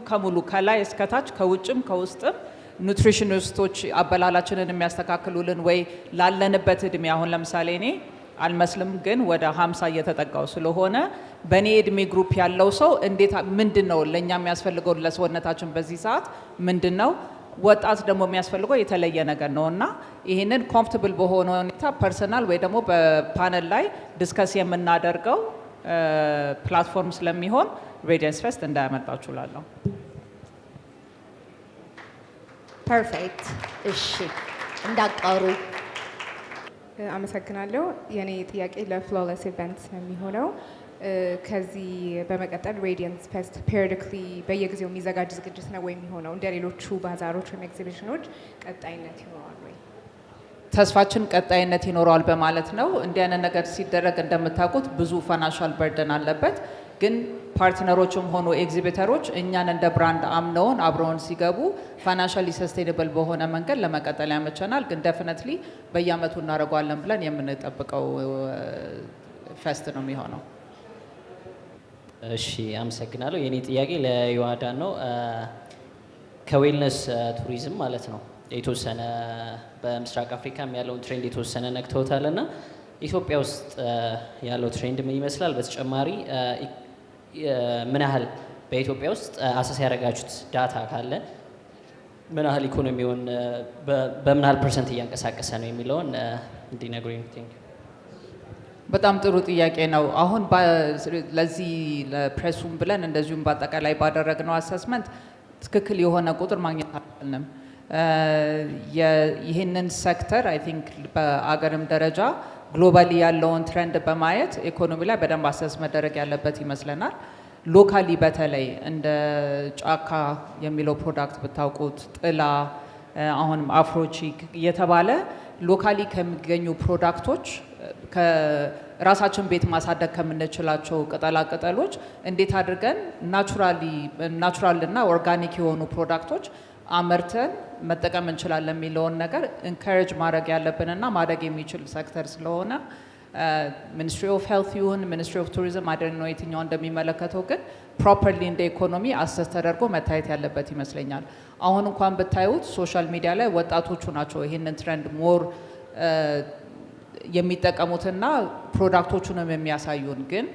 ከላይ እስከታች ከውጭም ከውስጥም ኑትሪሽኒስቶች አበላላችንን የሚያስተካክሉልን ወይ ላለንበት እድሜ አሁን ለምሳሌ እኔ አልመስልም ግን ወደ 50 እየተጠጋው ስለሆነ በእኔ እድሜ ግሩፕ ያለው ሰው እንዴት ምንድነው ለኛ የሚያስፈልገው ለሰውነታችን በዚህ ሰዓት ምንድነው ወጣት ደግሞ የሚያስፈልገው የተለየ ነገር ነውና ይሄንን ኮምፎርታብል በሆነ ሁኔታ ፐርሰናል ወይ ደግሞ በፓነል ላይ ዲስከስ የምናደርገው ፕላትፎርም ስለሚሆን ራዲየንስ ፌስት እንዳያመልጣችሁ እላለሁ። ፐርፌክት። እሺ እንዳቀሩ አመሰግናለሁ። የኔ ጥያቄ ለፍሎለስ ኢቨንት ነው የሚሆነው። ከዚህ በመቀጠል ራዲየንስ ፌስት ፔሪዮዲክሊ በየጊዜው የሚዘጋጅ ዝግጅት ነው ወይ የሚሆነው? እንደ ሌሎቹ ባዛሮች ወይም ኤግዚቢሽኖች ቀጣይነት ይኖራል ወይ? ተስፋችን ቀጣይነት ይኖረዋል በማለት ነው። እንዲህ አይነት ነገር ሲደረግ እንደምታውቁት ብዙ ፋይናንሻል በርደን አለበት። ግን ፓርትነሮችም ሆኑ ኤግዚቢተሮች እኛን እንደ ብራንድ አምነውን አብረውን ሲገቡ ፋይናንሻሊ ሰስቴይነብል በሆነ መንገድ ለመቀጠል ያመቸናል። ግን ዴፊኒትሊ በየአመቱ እናደርገዋለን ብለን የምንጠብቀው ፌስት ነው የሚሆነው። እሺ አመሰግናለሁ። የኔ ጥያቄ ለዮአዳን ነው። ከዌልነስ ቱሪዝም ማለት ነው የተወሰነ በምስራቅ አፍሪካም ያለውን ትሬንድ የተወሰነ ነክተውታል እና ኢትዮጵያ ውስጥ ያለው ትሬንድ ምን ይመስላል? በተጨማሪ ምን ያህል በኢትዮጵያ ውስጥ አሰስ ያደረጋችሁት ዳታ ካለ ምን ያህል ኢኮኖሚውን በምን ያህል ፐርሰንት እያንቀሳቀሰ ነው የሚለውን እንዲነግሩኝ። በጣም ጥሩ ጥያቄ ነው። አሁን ለዚህ ለፕሬሱም ብለን እንደዚሁም በአጠቃላይ ባደረግነው አሰስመንት ትክክል የሆነ ቁጥር ማግኘት አልቻልንም። ይህንን ሴክተር አይ ቲንክ በአገርም ደረጃ ግሎባሊ ያለውን ትሬንድ በማየት ኢኮኖሚ ላይ በደንብ አሰስ መደረግ ያለበት ይመስለናል። ሎካሊ በተለይ እንደ ጫካ የሚለው ፕሮዳክት ብታውቁት፣ ጥላ፣ አሁንም አፍሮቺክ እየተባለ ሎካሊ ከሚገኙ ፕሮዳክቶች ከራሳችን ቤት ማሳደግ ከምንችላቸው ቅጠላ ቅጠሎች እንዴት አድርገን ናቹራል እና ኦርጋኒክ የሆኑ ፕሮዳክቶች አመርተን መጠቀም እንችላለን የሚለውን ነገር ኢንካሬጅ ማድረግ ያለብንና ማደግ የሚችል ሴክተር ስለሆነ ሚኒስትሪ ኦፍ ሄልት ይሁን ሚኒስትሪ ኦፍ ቱሪዝም አይደል ነው የትኛው እንደሚመለከተው፣ ግን ፕሮፐርሊ እንደ ኢኮኖሚ አሰስ ተደርጎ መታየት ያለበት ይመስለኛል። አሁን እንኳን ብታዩት ሶሻል ሚዲያ ላይ ወጣቶቹ ናቸው ይህንን ትሬንድ ሞር የሚጠቀሙትና ፕሮዳክቶቹንም የሚያሳዩን፣ ግን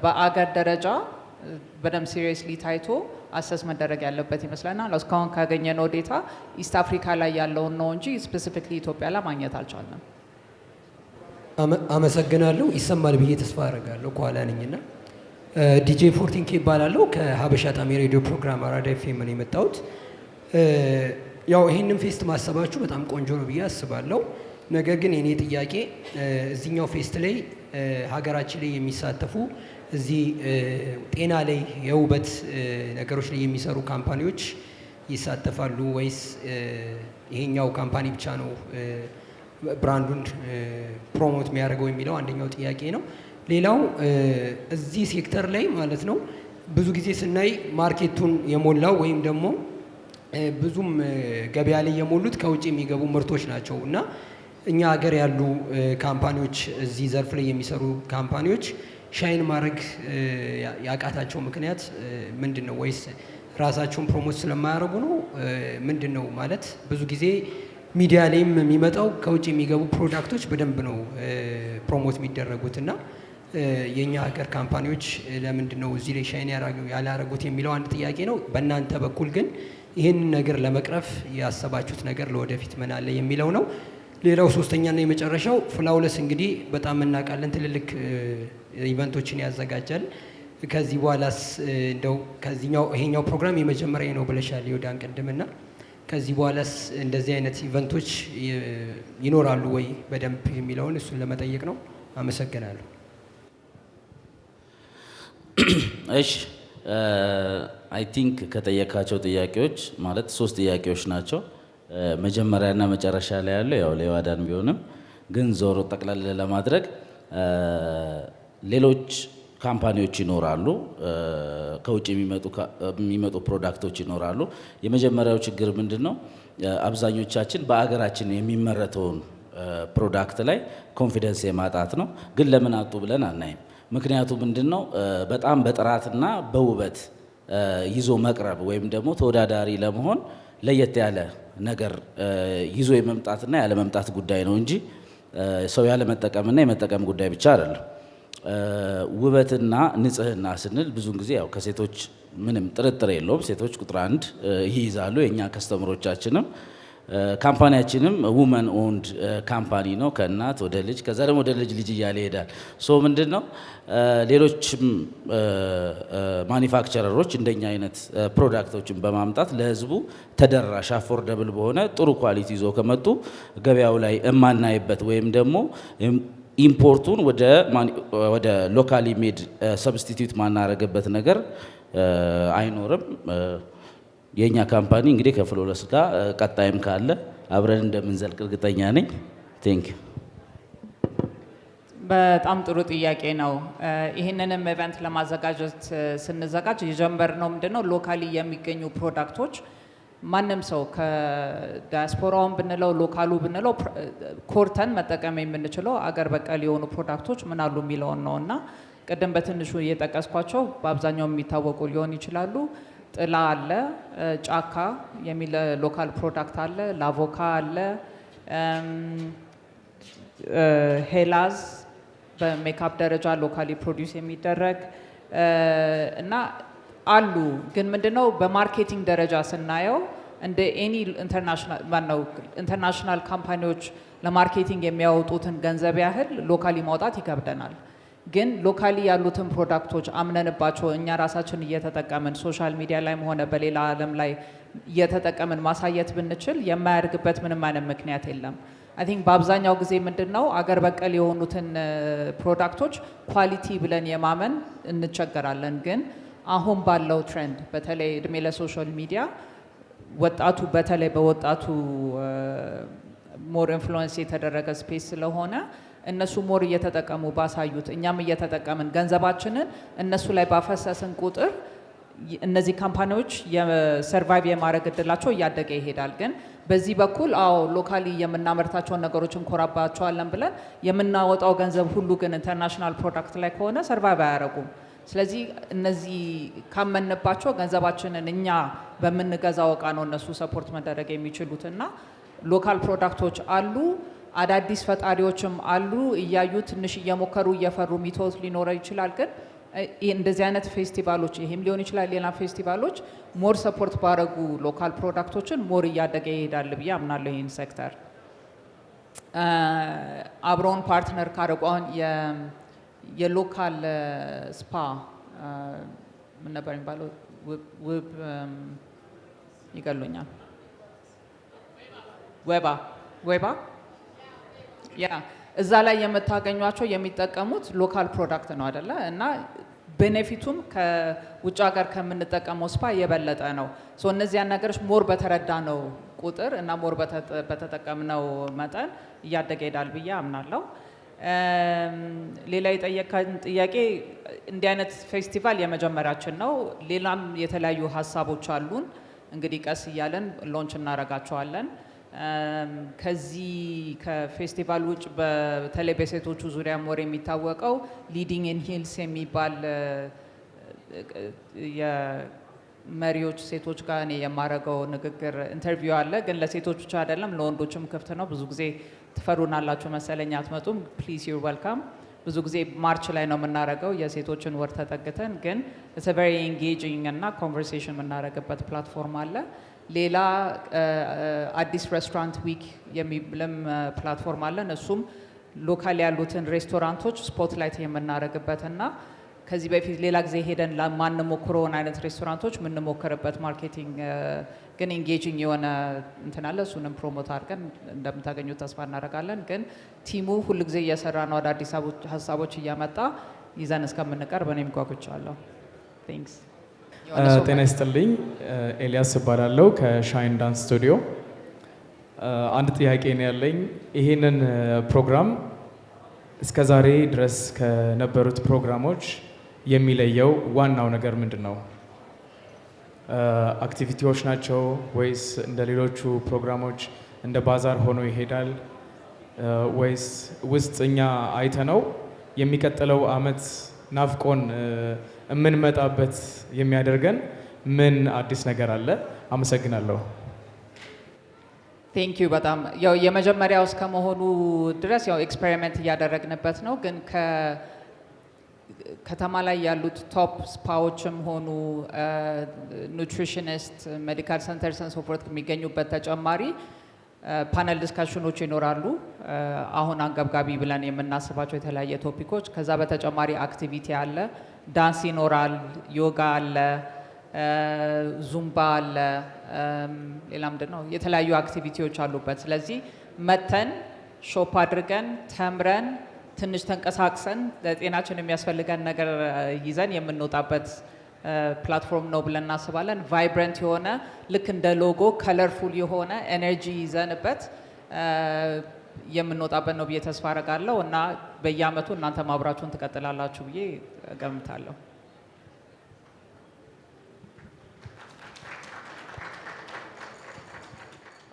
በአገር ደረጃ በደንብ ሲሪየስሊ ታይቶ አሰስ መደረግ ያለበት ይመስለናል። እስካሁን ካገኘነው ዴታ ኢስት አፍሪካ ላይ ያለውን ነው እንጂ ስፔሲፊክሊ ኢትዮጵያ ላይ ማግኘት አልቻልንም። አመሰግናለሁ። ይሰማል ብዬ ተስፋ አደርጋለሁ። ከኋላ ነኝና ዲጄ ፎርቲንኬ ይባላለሁ። ከሀበሻ ጣም የሬዲዮ ፕሮግራም አራዳ ኤፍኤም ነው የመጣሁት። ያው ይህንን ፌስት ማሰባችሁ በጣም ቆንጆ ነው ብዬ አስባለሁ። ነገር ግን የኔ ጥያቄ እዚህኛው ፌስት ላይ ሀገራችን ላይ የሚሳተፉ እዚህ ጤና ላይ የውበት ነገሮች ላይ የሚሰሩ ካምፓኒዎች ይሳተፋሉ ወይስ ይሄኛው ካምፓኒ ብቻ ነው ብራንዱን ፕሮሞት የሚያደርገው የሚለው አንደኛው ጥያቄ ነው። ሌላው እዚህ ሴክተር ላይ ማለት ነው ብዙ ጊዜ ስናይ ማርኬቱን የሞላው ወይም ደግሞ ብዙም ገበያ ላይ የሞሉት ከውጭ የሚገቡ ምርቶች ናቸው እና እኛ ሀገር ያሉ ካምፓኒዎች እዚህ ዘርፍ ላይ የሚሰሩ ካምፓኒዎች ሻይን ማድረግ ያቃታቸው ምክንያት ምንድን ነው? ወይስ ራሳቸውን ፕሮሞት ስለማያደርጉ ነው? ምንድን ነው ማለት ብዙ ጊዜ ሚዲያ ላይም የሚመጣው ከውጭ የሚገቡ ፕሮዳክቶች በደንብ ነው ፕሮሞት የሚደረጉት እና የኛ ሀገር ካምፓኒዎች ለምንድን ነው እዚህ ላይ ሻይን ያላረጉት የሚለው አንድ ጥያቄ ነው። በእናንተ በኩል ግን ይህንን ነገር ለመቅረፍ ያሰባችሁት ነገር ለወደፊት ምን አለ የሚለው ነው። ሌላው ሶስተኛና የመጨረሻው ፍላውለስ እንግዲህ በጣም እናውቃለን፣ ትልልቅ ኢቨንቶችን ያዘጋጃል። ከዚህ በኋላስ እንደው ይሄኛው ፕሮግራም የመጀመሪያ ነው ብለሻል ይወዳን ቅድምና፣ ከዚህ በኋላስ እንደዚህ አይነት ኢቨንቶች ይኖራሉ ወይ በደንብ የሚለውን እሱን ለመጠየቅ ነው። አመሰግናለሁ። እሺ አይ ቲንክ ከጠየቃቸው ጥያቄዎች ማለት 3 ጥያቄዎች ናቸው። መጀመሪያና መጨረሻ ላይ ያለው ያው ለዋዳን ቢሆንም ግን ዞሮ ጠቅላላ ለማድረግ ሌሎች ካምፓኒዎች ይኖራሉ፣ ከውጭ የሚመጡ ፕሮዳክቶች ይኖራሉ። የመጀመሪያው ችግር ምንድነው? አብዛኞቻችን በአገራችን የሚመረተውን ፕሮዳክት ላይ ኮንፊደንስ የማጣት ነው። ግን ለምን አጡ ብለን አናይም። ምክንያቱ ምንድነው? በጣም በጥራትና በውበት ይዞ መቅረብ ወይም ደግሞ ተወዳዳሪ ለመሆን ለየት ያለ ነገር ይዞ የመምጣትና ያለ መምጣት ጉዳይ ነው እንጂ ሰው ያለ መጠቀምና የመጠቀም ጉዳይ ብቻ አይደለም። ውበትና ንጽህና ስንል ብዙውን ጊዜ ያው ከሴቶች ምንም ጥርጥር የለውም ሴቶች ቁጥር 1 ይይዛሉ። የኛ ከስተመሮቻችንም ካምፓኒያችንም ውመን ኦንድ ካምፓኒ ነው። ከእናት ወደ ልጅ ከዛ ደግሞ ወደ ልጅ እያለ ይሄዳል። ሶ ምንድነው ሌሎችም ማኒፋክቸረሮች እንደኛ አይነት ፕሮዳክቶችን በማምጣት ለህዝቡ ተደራሽ አፎርደብል በሆነ ጥሩ ኳሊቲ ይዞ ከመጡ ገበያው ላይ የማናይበት ወይም ደግሞ ኢምፖርቱን ወደ ሎካሊ ሜድ ሰብስቲቲዩት ማናረግበት ነገር አይኖርም። የኛ ካምፓኒ እንግዲህ ከፍሎለስ ጋር ቀጣይም ካለ አብረን እንደምንዘልቅ እርግጠኛ ነኝ። ቴንክ ዩ። በጣም ጥሩ ጥያቄ ነው። ይህንንም ኢቨንት ለማዘጋጀት ስንዘጋጅ የጀመርነው ምንድነው ሎካሊ የሚገኙ ፕሮዳክቶች ማንም ሰው ከዳያስፖራውን ብንለው ሎካሉ ብንለው ኮርተን መጠቀም የምንችለው አገር በቀል የሆኑ ፕሮዳክቶች ምን አሉ የሚለውን ነው እና ቅድም በትንሹ እየጠቀስኳቸው በአብዛኛው የሚታወቁ ሊሆን ይችላሉ። ጥላ አለ፣ ጫካ የሚል ሎካል ፕሮዳክት አለ፣ ላቮካ አለ፣ ሄላዝ በሜካፕ ደረጃ ሎካሊ ፕሮዲውስ የሚደረግ እና አሉ። ግን ምንድነው በማርኬቲንግ ደረጃ ስናየው እንደ ኤኒ ኢንተርናሽናል ካምፓኒዎች ለማርኬቲንግ የሚያወጡትን ገንዘብ ያህል ሎካሊ ማውጣት ይከብደናል። ግን ሎካሊ ያሉትን ፕሮዳክቶች አምነንባቸው እኛ ራሳችን እየተጠቀምን ሶሻል ሚዲያ ላይም ሆነ በሌላ ዓለም ላይ እየተጠቀምን ማሳየት ብንችል የማያድግበት ምንም አይነት ምክንያት የለም። አይ ቲንክ በአብዛኛው ጊዜ ምንድነው አገር በቀል የሆኑትን ፕሮዳክቶች ኳሊቲ ብለን የማመን እንቸገራለን። ግን አሁን ባለው ትሬንድ በተለይ እድሜ ለሶሻል ሚዲያ ወጣቱ በተለይ በወጣቱ ሞር ኢንፍሉዌንስ የተደረገ ስፔስ ስለሆነ እነሱ ሞር እየተጠቀሙ ባሳዩት እኛም እየተጠቀምን ገንዘባችንን እነሱ ላይ ባፈሰስን ቁጥር እነዚህ ካምፓኒዎች የሰርቫይቭ የማድረግ እድላቸው እያደገ ይሄዳል። ግን በዚህ በኩል አዎ ሎካሊ የምናመርታቸውን ነገሮች እንኮራባቸዋለን ብለን የምናወጣው ገንዘብ ሁሉ ግን ኢንተርናሽናል ፕሮዳክት ላይ ከሆነ ሰርቫይቭ አያደርጉም። ስለዚህ እነዚህ ካመንባቸው ገንዘባችንን እኛ በምንገዛው እቃ ነው እነሱ ሰፖርት መደረግ የሚችሉትና ሎካል ፕሮዳክቶች አሉ፣ አዳዲስ ፈጣሪዎችም አሉ። እያዩ ትንሽ እየሞከሩ እየፈሩ ሚቶት ሊኖረው ይችላል። ግን እንደዚህ አይነት ፌስቲቫሎች ይሄም ሊሆን ይችላል ሌላ ፌስቲቫሎች ሞር ሰፖርት ባረጉ ሎካል ፕሮዳክቶችን ሞር እያደገ ይሄዳል ብዬ አምናለሁ። ይህን ሴክተር አብረውን ፓርትነር ካደረጉ አሁን የሎካል ስፓ ምን ነበር የሚባለው ውብ ይገሉኛል ዌባ ያ እዛ ላይ የምታገኟቸው የሚጠቀሙት ሎካል ፕሮዳክት ነው አይደለ? እና ቤኔፊቱም ከውጭ ሀገር ከምንጠቀመው ስፓ የበለጠ ነው። ሶ እነዚያን ነገሮች ሞር በተረዳ ነው ቁጥር እና ሞር በተጠቀምነው መጠን እያደገ ይሄዳል ብዬ አምናለሁ። ሌላ የጠየቀን ጥያቄ እንዲህ አይነት ፌስቲቫል የመጀመሪያችን ነው። ሌላም የተለያዩ ሀሳቦች አሉን። እንግዲህ ቀስ እያለን ሎንች እናደርጋቸዋለን። ከዚህ ከፌስቲቫል ውጭ በተለይ በሴቶቹ ዙሪያ ሞር የሚታወቀው ሊዲንግ ኢን ሂልስ የሚባል የመሪዎች ሴቶች ጋር እኔ የማደርገው ንግግር ኢንተርቪው አለ። ግን ለሴቶች ብቻ አይደለም ለወንዶችም ክፍት ነው። ብዙ ጊዜ ትፈሩናላችሁ መሰለኝ አትመጡም። ፕሊዝ ዩር ዌልካም። ብዙ ጊዜ ማርች ላይ ነው የምናደርገው የሴቶችን ወር ተጠግተን። ግን ኢትስ አ ቬሪ ኤንጌጂንግ እና ኮንቨርሴሽን የምናደርግበት ፕላትፎርም አለ። ሌላ አዲስ ሬስቶራንት ዊክ የሚልም ፕላትፎርም አለን። እሱም ሎካል ያሉትን ሬስቶራንቶች ስፖትላይት የምናደርግበትና ከዚህ በፊት ሌላ ጊዜ ሄደን ለማንሞክረውን አይነት ሬስቶራንቶች የምንሞክርበት ማርኬቲንግ ግን ኤንጌጂንግ የሆነ እንትን አለ። እሱንም ፕሮሞት አድርገን እንደምታገኙት ተስፋ እናደርጋለን። ግን ቲሙ ሁል ጊዜ እየሰራ ነው አዳዲስ ሀሳቦች እያመጣ ይዘን እስከምንቀርብ እኔም ጓጉቻለሁ። ቴንክስ። ጤና ይስጥልኝ። ኤልያስ እባላለሁ ከሻይን ዳንስ ስቱዲዮ። አንድ ጥያቄ ነው ያለኝ። ይህንን ፕሮግራም እስከ ዛሬ ድረስ ከነበሩት ፕሮግራሞች የሚለየው ዋናው ነገር ምንድን ነው? አክቲቪቲዎች ናቸው ወይስ እንደ ሌሎቹ ፕሮግራሞች እንደ ባዛር ሆኖ ይሄዳል? ወይስ ውስጥ እኛ አይተነው የሚቀጥለው አመት ናፍቆን የምንመጣበት የሚያደርገን ምን አዲስ ነገር አለ? አመሰግናለሁ። ቴንክ ዩ በጣም ያው የመጀመሪያው እስከመሆኑ ድረስ ያው ኤክስፔሪመንት እያደረግንበት ነው። ግን ከተማ ላይ ያሉት ቶፕ ስፓዎችም ሆኑ ኑትሪሽኒስት፣ ሜዲካል ሴንተርስ እና ሶፎርት የሚገኙበት ተጨማሪ ፓነል ዲስካሽኖች ይኖራሉ። አሁን አንገብጋቢ ብለን የምናስባቸው የተለያየ ቶፒኮች። ከዛ በተጨማሪ አክቲቪቲ አለ፣ ዳንስ ይኖራል፣ ዮጋ አለ፣ ዙምባ አለ፣ ሌላ ምንድን ነው የተለያዩ አክቲቪቲዎች አሉበት። ስለዚህ መተን ሾፕ አድርገን ተምረን ትንሽ ተንቀሳቅሰን ለጤናችን የሚያስፈልገን ነገር ይዘን የምንወጣበት ፕላትፎርም ነው ብለን እናስባለን። ቫይብረንት የሆነ ልክ እንደ ሎጎ ከለርፉል የሆነ ኤነርጂ ይዘንበት የምንወጣበት ነው ብዬ ተስፋ አረጋለሁ እና በየአመቱ እናንተ ማብራችሁን ትቀጥላላችሁ ብዬ እገምታለሁ።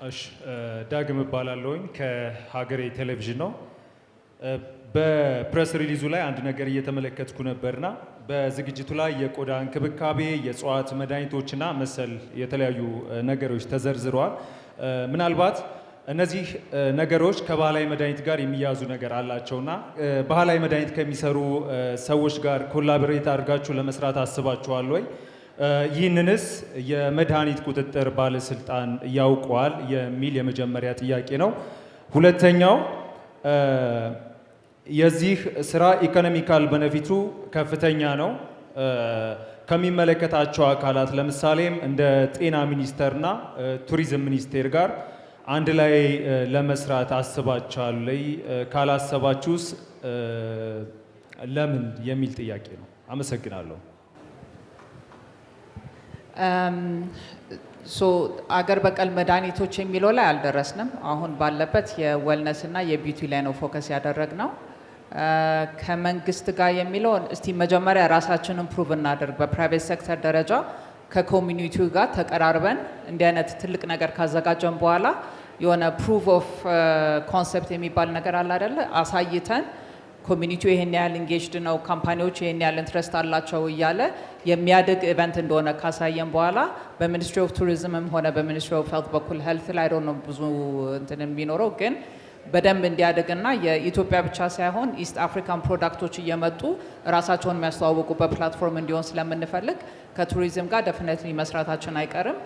እሺ፣ ዳግም እባላለሁኝ ከሀገሬ ቴሌቪዥን ነው። በፕሬስ ሪሊዙ ላይ አንድ ነገር እየተመለከትኩ ነበርና በዝግጅቱ ላይ የቆዳ እንክብካቤ፣ የእጽዋት መድኃኒቶችና መሰል የተለያዩ ነገሮች ተዘርዝረዋል። ምናልባት እነዚህ ነገሮች ከባህላዊ መድኃኒት ጋር የሚያዙ ነገር አላቸውና ባህላዊ መድኃኒት ከሚሰሩ ሰዎች ጋር ኮላቦሬት አድርጋችሁ ለመስራት አስባችኋል ወይ? ይህንንስ የመድኃኒት ቁጥጥር ባለስልጣን ያውቀዋል የሚል የመጀመሪያ ጥያቄ ነው። ሁለተኛው የዚህ ስራ ኢኮኖሚካል ቤኔፊቱ ከፍተኛ ነው። ከሚመለከታቸው አካላት ለምሳሌም እንደ ጤና ሚኒስቴርና ቱሪዝም ሚኒስቴር ጋር አንድ ላይ ለመስራት አስባችኋል? ካላሰባችሁስ ለምን የሚል ጥያቄ ነው። አመሰግናለሁ። አገር በቀል መድኃኒቶች የሚለው ላይ አልደረስንም። አሁን ባለበት የዌልነስ እና የቢዩቲ ላይ ነው ፎከስ ያደረግነው። ከመንግስት ጋር የሚለውን እስቲ መጀመሪያ ራሳችንን ፕሩቭ እናደርግ። በፕራይቬት ሴክተር ደረጃ ከኮሚኒቲው ጋር ተቀራርበን እንዲህ አይነት ትልቅ ነገር ካዘጋጀን በኋላ የሆነ ፕሩቭ ኦፍ ኮንሰፕት የሚባል ነገር አለ አይደለ? አሳይተን ኮሚኒቲው ይሄን ያህል ኢንጌጅድ ነው፣ ካምፓኒዎች ይሄን ያህል ኢንትረስት አላቸው እያለ የሚያድግ ኢቨንት እንደሆነ ካሳየን በኋላ በሚኒስትሪ ኦፍ ቱሪዝምም ሆነ በሚኒስትሪ ኦፍ ሄልት በኩል ሄልት ላይ ነው ብዙ እንትን የሚኖረው ግን በደንብ እንዲያድግና የኢትዮጵያ ብቻ ሳይሆን ኢስት አፍሪካን ፕሮዳክቶች እየመጡ ራሳቸውን የሚያስተዋውቁበት ፕላትፎርም እንዲሆን ስለምንፈልግ ከቱሪዝም ጋር ደፍነትሊ መስራታችን አይቀርም።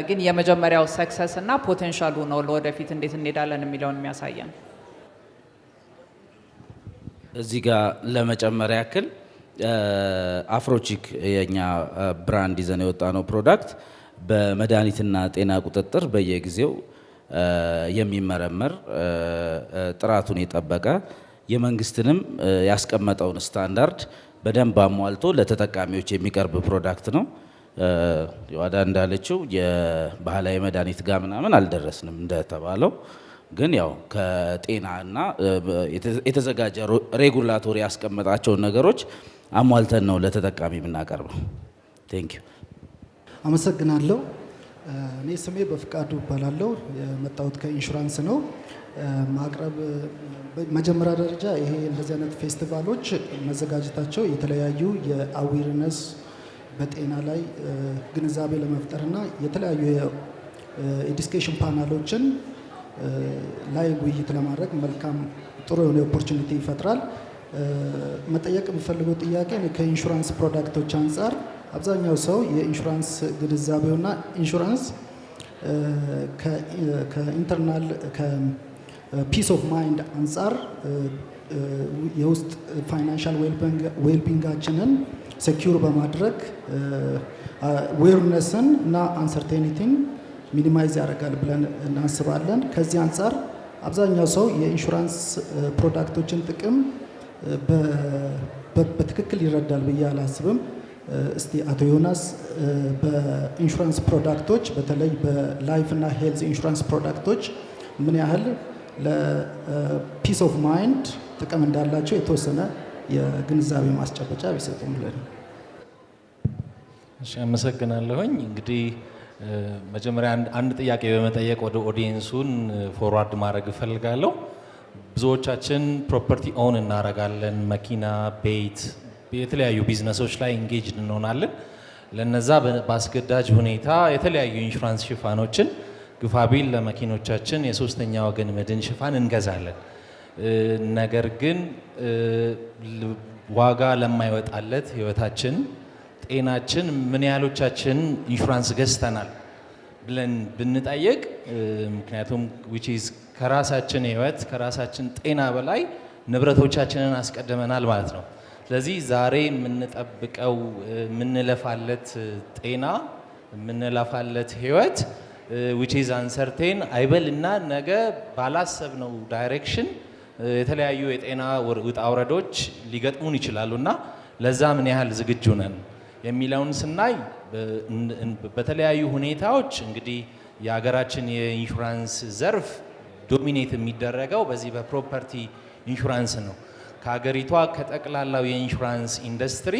ግን የመጀመሪያው ሰክሰስ እና ፖቴንሻሉ ነው ለወደፊት እንዴት እንሄዳለን የሚለውን የሚያሳየን። እዚህ ጋር ለመጨመር ያክል አፍሮቺክ የኛ ብራንድ ይዘን የወጣ ነው ፕሮዳክት በመድኃኒትና ጤና ቁጥጥር በየጊዜው የሚመረመር ጥራቱን የጠበቀ የመንግስትንም ያስቀመጠውን ስታንዳርድ በደንብ አሟልቶ ለተጠቃሚዎች የሚቀርብ ፕሮዳክት ነው። የዋዳ እንዳለችው የባህላዊ መድኃኒት ጋር ምናምን አልደረስንም እንደተባለው፣ ግን ያው ከጤናና የተዘጋጀ ሬጉላቶሪ ያስቀመጣቸውን ነገሮች አሟልተን ነው ለተጠቃሚ የምናቀርበው። ቴንክ ዩ። አመሰግናለሁ። እኔ ስሜ በፍቃዱ እባላለሁ። የመጣሁት ከኢንሹራንስ ነው። ማቅረብ መጀመሪያ ደረጃ ይሄ እንደዚህ አይነት ፌስቲቫሎች መዘጋጀታቸው የተለያዩ የአዌርነስ በጤና ላይ ግንዛቤ ለመፍጠርና የተለያዩ የዲስከሽን ፓናሎችን ላይ ውይይት ለማድረግ መልካም ጥሩ የሆነ ኦፖርቹኒቲ ይፈጥራል። መጠየቅ የሚፈልገው ጥያቄ ከኢንሹራንስ ፕሮዳክቶች አንጻር አብዛኛው ሰው የኢንሹራንስ ግንዛቤውና ኢንሹራንስ ከኢንተርናል ከፒስ ኦፍ ማይንድ አንጻር የውስጥ ፋይናንሻል ዌልቢንጋችንን ሴኪዩር በማድረግ ዌርነስን እና አንሰርቴኒቲን ሚኒማይዝ ያደርጋል ብለን እናስባለን። ከዚህ አንጻር አብዛኛው ሰው የኢንሹራንስ ፕሮዳክቶችን ጥቅም በትክክል ይረዳል ብዬ አላስብም። እስቲ አቶ ዮናስ በኢንሹራንስ ፕሮዳክቶች በተለይ በላይፍ እና ሄልዝ ኢንሹራንስ ፕሮዳክቶች ምን ያህል ለፒስ ኦፍ ማይንድ ጥቅም እንዳላቸው የተወሰነ የግንዛቤ ማስጨበጫ ቢሰጡም ብለን። እሺ፣ አመሰግናለሁኝ። እንግዲህ መጀመሪያ አንድ ጥያቄ በመጠየቅ ወደ ኦዲየንሱን ፎርዋርድ ማድረግ እፈልጋለሁ። ብዙዎቻችን ፕሮፐርቲ ኦን እናደርጋለን፣ መኪና፣ ቤት፣ የተለያዩ ቢዝነሶች ላይ ኢንጌጅድ እንሆናለን። ለነዛ በአስገዳጅ ሁኔታ የተለያዩ ኢንሹራንስ ሽፋኖችን ግፋቢል ለመኪኖቻችን የሶስተኛ ወገን መድን ሽፋን እንገዛለን። ነገር ግን ዋጋ ለማይወጣለት ህይወታችን፣ ጤናችን ምን ያህሎቻችን ኢንሹራንስ ገዝተናል ብለን ብንጠይቅ፣ ምክንያቱም ከራሳችን ህይወት ከራሳችን ጤና በላይ ንብረቶቻችንን አስቀድመናል ማለት ነው። ስለዚህ ዛሬ የምንጠብቀው የምንለፋለት ጤና የምንለፋለት ህይወት which is uncertain አይበልና ነገ ባላሰብነው ዳይሬክሽን የተለያዩ የጤና ውጣ ውረዶች ሊገጥሙን ይችላሉና ለዛ ምን ያህል ዝግጁ ነን የሚለውን ስናይ በተለያዩ ሁኔታዎች እንግዲህ የሀገራችን የኢንሹራንስ ዘርፍ ዶሚኔት የሚደረገው በዚህ በፕሮፐርቲ ኢንሹራንስ ነው። ከሀገሪቷ ከጠቅላላው የኢንሹራንስ ኢንዱስትሪ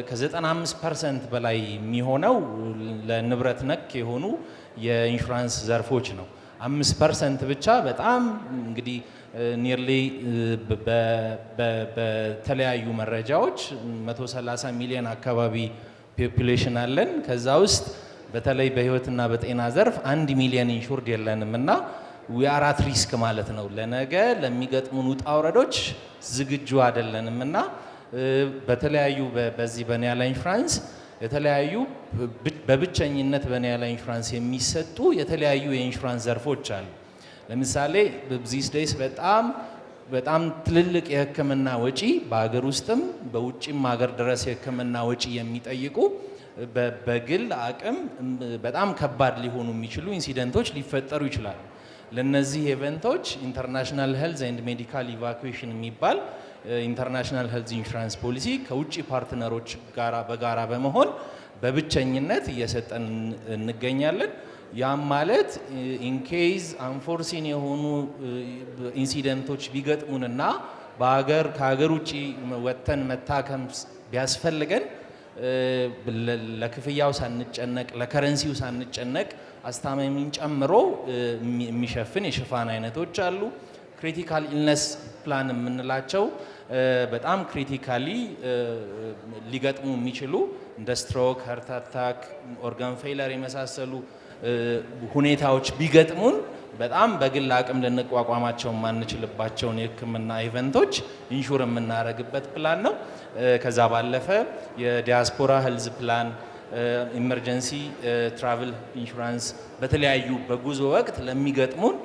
ከ95% በላይ የሚሆነው ለንብረት ነክ የሆኑ የኢንሹራንስ ዘርፎች ነው። 5% ብቻ በጣም እንግዲህ ኒርሊ በተለያዩ መረጃዎች 130 ሚሊዮን አካባቢ ፖፑሌሽን አለን። ከዛ ውስጥ በተለይ በህይወትና በጤና ዘርፍ 1 ሚሊዮን ኢንሹርድ የለንም እና ዊአራት ሪስክ ማለት ነው። ለነገ ለሚገጥሙን ውጣ ውረዶች ዝግጁ አይደለንም እና በተለያዩ በዚህ በኒያላ ኢንሹራንስ የተለያዩ በብቸኝነት በኒያላ ኢንሹራንስ የሚሰጡ የተለያዩ የኢንሹራንስ ዘርፎች አሉ። ለምሳሌ ዚስ ዴይስ በጣም ትልልቅ የህክምና ወጪ በአገር ውስጥም በውጭም ሀገር ድረስ የህክምና ወጪ የሚጠይቁ በግል አቅም በጣም ከባድ ሊሆኑ የሚችሉ ኢንሲደንቶች ሊፈጠሩ ይችላሉ። ለነዚህ ኢቨንቶች ኢንተርናሽናል ሄልዝ ኤንድ ሜዲካል ኢቫኩዌሽን የሚባል ኢንተርናሽናል ሄልዝ ኢንሹራንስ ፖሊሲ ከውጭ ፓርትነሮች ጋራ በጋራ በመሆን በብቸኝነት እየሰጠን እንገኛለን። ያም ማለት ኢንኬዝ አንፎርሲን የሆኑ ኢንሲደንቶች ቢገጥሙንና ከሀገር ውጭ ወጥተን መታከም ቢያስፈልገን ለክፍያው ሳንጨነቅ ለከረንሲው ሳንጨነቅ አስታማሚን ጨምሮ የሚሸፍን የሽፋን አይነቶች አሉ። ክሪቲካል ኢልነስ ፕላን የምንላቸው በጣም ክሪቲካሊ ሊገጥሙ የሚችሉ እንደ ስትሮክ፣ ሀርት አታክ፣ ኦርጋን ፌይለር የመሳሰሉ ሁኔታዎች ቢገጥሙን በጣም በግል አቅም ልንቋቋማቸው ማንችልባቸውን የህክምና ኢቨንቶች ኢንሹር የምናደርግበት ፕላን ነው። ከዛ ባለፈ የዲያስፖራ ሄልዝ ፕላን፣ ኢመርጀንሲ ትራቭል ኢንሹራንስ በተለያዩ በጉዞ ወቅት ለሚገጥሙን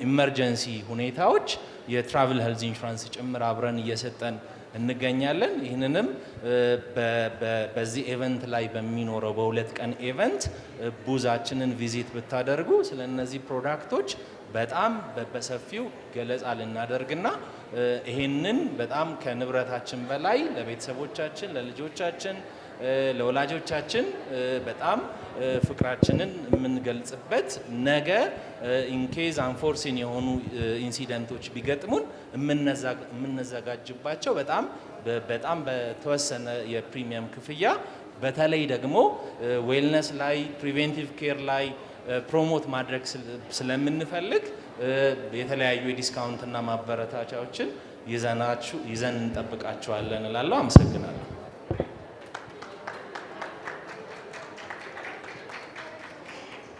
ኢመርጀንሲ ሁኔታዎች የትራቭል ሄልዝ ኢንሹራንስ ጭምር አብረን እየሰጠን እንገኛለን። ይህንንም በዚህ ኢቨንት ላይ በሚኖረው በሁለት ቀን ኢቨንት ቡዛችንን ቪዚት ብታደርጉ ስለ እነዚህ ፕሮዳክቶች በጣም በሰፊው ገለጻ ልናደርግና ይሄንን በጣም ከንብረታችን በላይ ለቤተሰቦቻችን፣ ለልጆቻችን፣ ለወላጆቻችን በጣም ፍቅራችንን የምንገልጽበት ነገ ኢንኬዝ አንፎርሲን የሆኑ ኢንሲደንቶች ቢገጥሙን የምንዘጋጅባቸው በጣም በተወሰነ የፕሪሚየም ክፍያ በተለይ ደግሞ ዌልነስ ላይ ፕሪቬንቲቭ ኬር ላይ ፕሮሞት ማድረግ ስለምንፈልግ የተለያዩ የዲስካውንትና ማበረታቻዎችን ይዘን እንጠብቃቸዋለን እላለሁ። አመሰግናለሁ።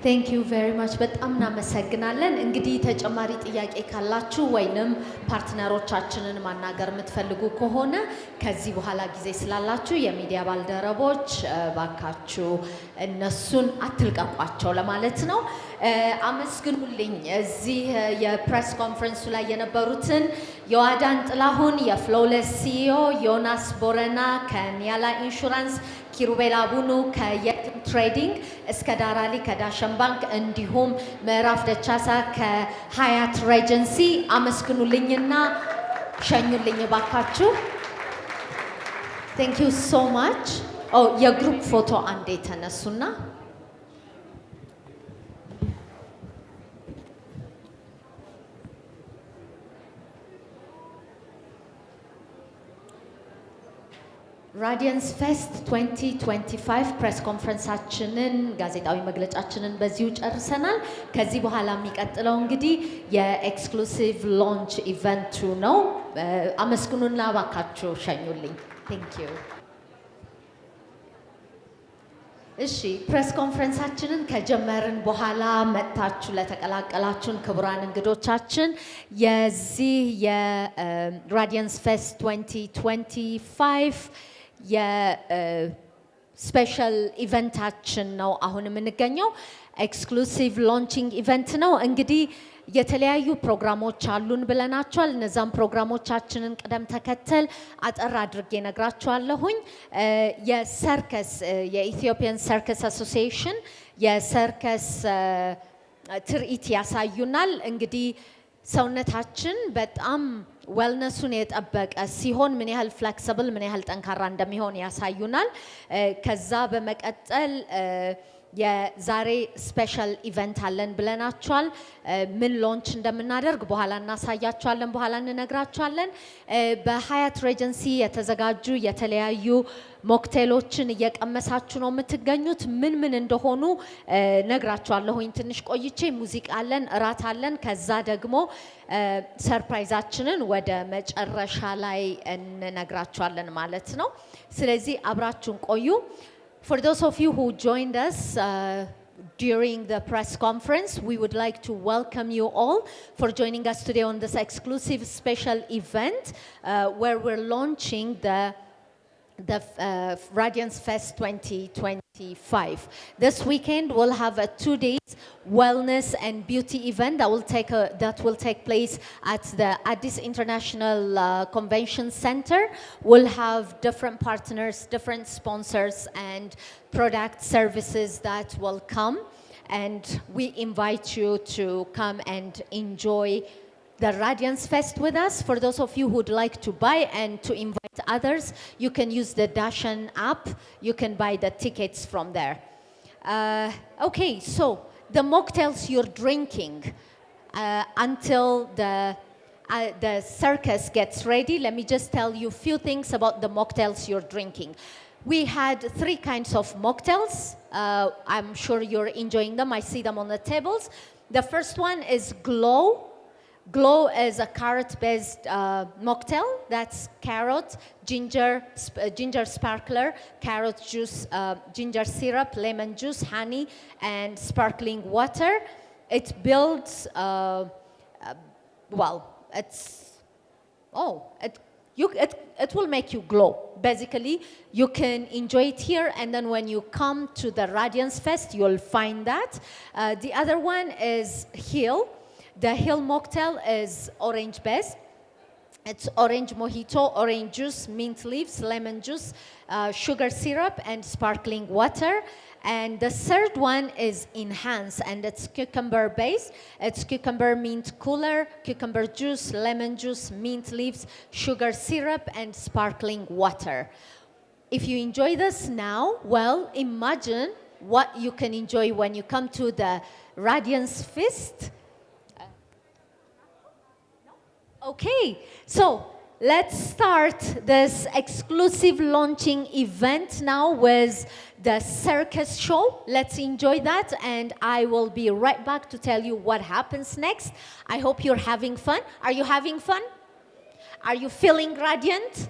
ቴንክ ዩ ቬሪ ማች በጣም እናመሰግናለን። እንግዲህ ተጨማሪ ጥያቄ ካላችሁ ወይንም ፓርትነሮቻችንን ማናገር የምትፈልጉ ከሆነ ከዚህ በኋላ ጊዜ ስላላችሁ የሚዲያ ባልደረቦች ባካችሁ እነሱን አትልቀቋቸው ለማለት ነው። አመስግኑልኝ እዚህ የፕሬስ ኮንፈረንሱ ላይ የነበሩትን የዋዳን ጥላሁን፣ የፍሎውለስ ሲኢኦ ዮናስ ቦረና ከኒያላ ኢንሹራንስ፣ ኪሩቤል አቡኑ ከየትም ትሬዲንግ፣ እስከ ዳራሊ ከዳሸን ባንክ እንዲሁም ምዕራፍ ደቻሳ ከሀያት ሬጀንሲ አመስግኑልኝና ሸኙልኝ ባካችሁ። ቴንክ ዩ ሶ ማች። የግሩፕ ፎቶ አንዴ ተነሱና ራዲየንስ ፌስት 2025 ፕሬስ ኮንፈረንሳችንን ጋዜጣዊ መግለጫችንን በዚሁ ጨርሰናል። ከዚህ በኋላ የሚቀጥለው እንግዲህ የኤክስክሉሲቭ ሎንች ኢቨንቱ ነው። አመስግኑና ባካችሁ ሸኙልኝ። ቴንክ ዩ። እሺ ፕሬስ ኮንፈረንሳችንን ከጀመርን በኋላ መጥታችሁ ለተቀላቀላችሁን ክቡራን እንግዶቻችን የዚህ የራዲየንስ ፌስት 2025 የስፔሻል ኢቨንታችን ነው አሁን የምንገኘው። ኤክስክሉሲቭ ሎንቺንግ ኢቨንት ነው። እንግዲህ የተለያዩ ፕሮግራሞች አሉን ብለናቸዋል። እነዛም ፕሮግራሞቻችንን ቅደም ተከተል አጠር አድርጌ ነግራቸዋለሁኝ። የሰርከስ የኢትዮጵያን ሰርከስ አሶሲዬሽን የሰርከስ ትርኢት ያሳዩናል። እንግዲህ ሰውነታችን በጣም ዌልነሱን የጠበቀ ሲሆን ምን ያህል ፍሌክሲብል ምን ያህል ጠንካራ እንደሚሆን ያሳዩናል። ከዛ በመቀጠል የዛሬ ስፔሻል ኢቨንት አለን ብለናቸዋል። ምን ሎንች እንደምናደርግ በኋላ እናሳያቸዋለን፣ በኋላ እንነግራቸዋለን። በሀያት ሬጀንሲ የተዘጋጁ የተለያዩ ሞክቴሎችን እየቀመሳችሁ ነው የምትገኙት። ምን ምን እንደሆኑ ነግራቸዋለሁኝ ትንሽ ቆይቼ። ሙዚቃ አለን፣ እራት አለን። ከዛ ደግሞ ሰርፕራይዛችንን ወደ መጨረሻ ላይ እንነግራቸዋለን ማለት ነው። ስለዚህ አብራችሁን ቆዩ። For those of you who joined us during the press conference, we would like to welcome you all for joining us today on this exclusive special event where we're launching the Radiance Fest 2020. 5. This weekend we'll have a 2 days wellness and beauty event that will take place at the Addis International Convention Center. We'll have different partners, different sponsors, and product services that will come, and we invite you to come and enjoy the Radiance Fest with us. For those of you who'd like to buy and to invite others, you can use the Dashan app. You can buy the tickets from there. Okay, so the mocktails you're drinking until the circus gets ready, let me just tell you a few things about the mocktails you're drinking. We had 3 kinds of mocktails. I'm sure you're enjoying them. I see them on the tables. The first one is Glow. Glow is a carrot-based mocktail. That's carrot, ginger sparkler, carrot juice, ginger syrup, lemon juice, honey, and sparkling water. It builds, it will make you glow. Basically, you can enjoy it here, and then when you come to the Radiance Fest, you'll find that. The other one is Hill. The Hill mocktail is orange-based. It's orange mojito, orange juice, mint leaves, lemon juice, sugar syrup, and sparkling water. And the third one is Enhance, and it's cucumber-based. It's cucumber mint cooler, cucumber juice, lemon juice, mint leaves, sugar syrup, and sparkling water. If you enjoy this now, well, imagine what you can enjoy when you come to the Radiance Fest. Okay, so let's start this exclusive launching event now with the circus show. Let's enjoy that, and I will be right back to tell you what happens next. I hope you're having fun. Are you having fun? Are you feeling radiant?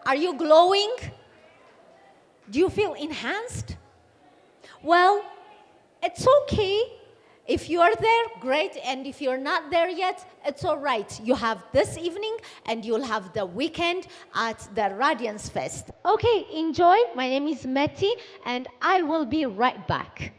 Are you glowing? Do you feel enhanced? Well, it's okay. If you are there, great, and if you're not there yet, it's all right. You have this evening, and you'll have the weekend at the Radiance Fest. Okay, enjoy. My name is Meti, and I will be right back.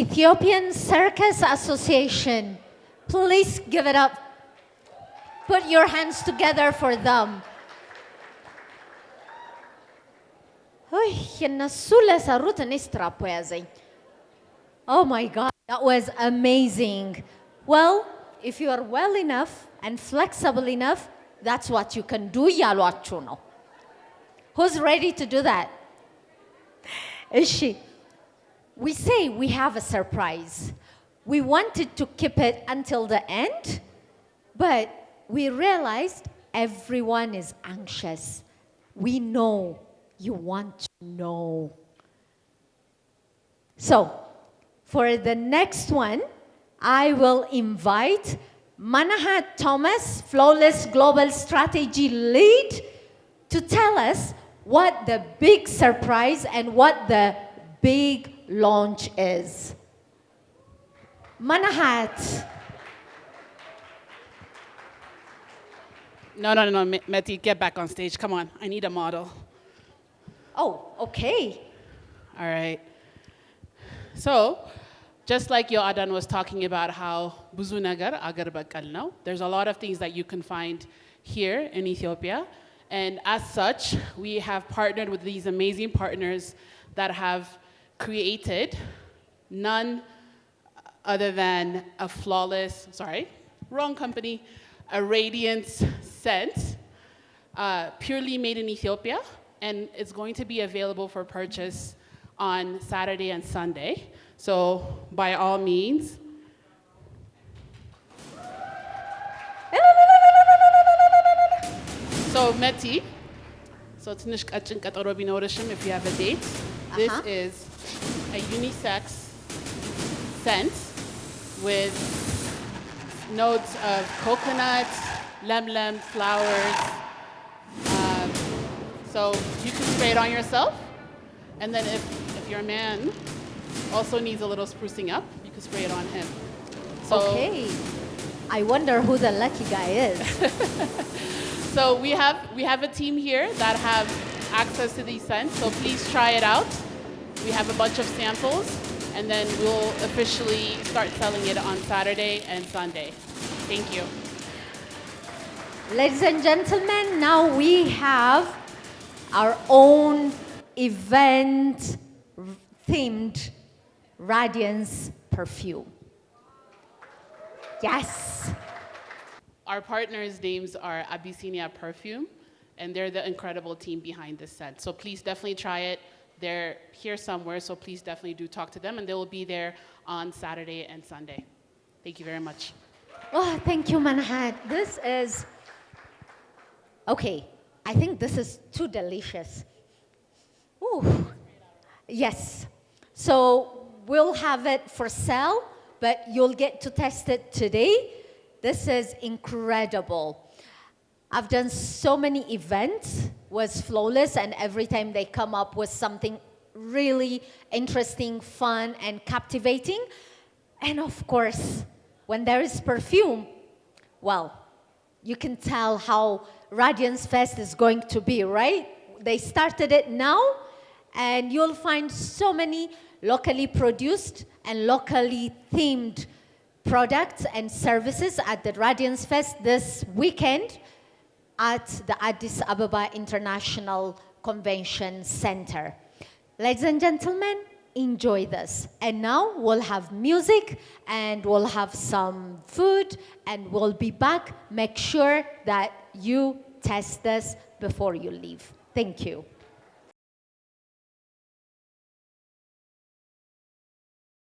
Ethiopian Circus Association. Please give it up. Put your hands together for them. የነሱ ለሰሩት እኔ ስትራፖ ያዘኝ። Oh my God, that was amazing. Well, if you are well enough and flexible enough, that's what you can do እያሏችሁ ነው። Who's ready to do that? እሺ, we say we have a surprise. We wanted to keep it until the end, but we realized everyone is anxious. We know you want to know. So, for the next one, I will invite Manahat Thomas, Flawless Global Strategy Lead, to tell us what the big surprise and what the big launch is. Manahat. No, Meti, get back on stage. Come on, I need a model. Oh, okay. All right. So, just like Yoadan was talking about how buzu nagar agar bakal now, there's a lot of things that you can find here in Ethiopia. And as such, we have partnered with these amazing partners that have created none other than a flawless, sorry, wrong company, a radiance scent, purely made in Ethiopia, and it's going to be available for purchase on Saturday and Sunday. So by all means, so Meti, so ትንሽ ቀጭን ቀጠሮ ቢኖርሽም if you have a date, this is a unisex scent with notes of coconut, lemon, flowers. So you can spray it on yourself, and then if your man also needs a little sprucing up, you can spray it on him. So, okay. I wonder who the lucky guy is. So we have a team here that have access to these scents, so please try it out. We have a bunch of samples, and then we'll officially start selling it on Saturday and Sunday. Thank you. Ladies and gentlemen, now we have our own event-themed Radiance perfume. Yes. Our partners' names are Abyssinia Perfume, and they're the incredible team behind this scent. So please definitely try it. They're here somewhere, so please definitely do talk to them, and they will be there on Saturday and Sunday. Thank you very much. Oh, thank you, Manahat. This is, okay, I think this is too delicious. Ooh, yes. So we'll have it for sale, but you'll get to test it today. This is incredible. I've done so many events with Flawless, and every time they come up with something really interesting, fun, and captivating. And of course, when there is perfume, well, you can tell how Radiance Fest is going to be, right? They started it now, and you'll find so many locally produced and locally themed products and services at the Radiance Fest this weekend at the Addis Ababa International Convention Center. Ladies and gentlemen, enjoy this. And now we'll have music and we'll have some food and we'll be back. Make sure that you test this before you leave. Thank you.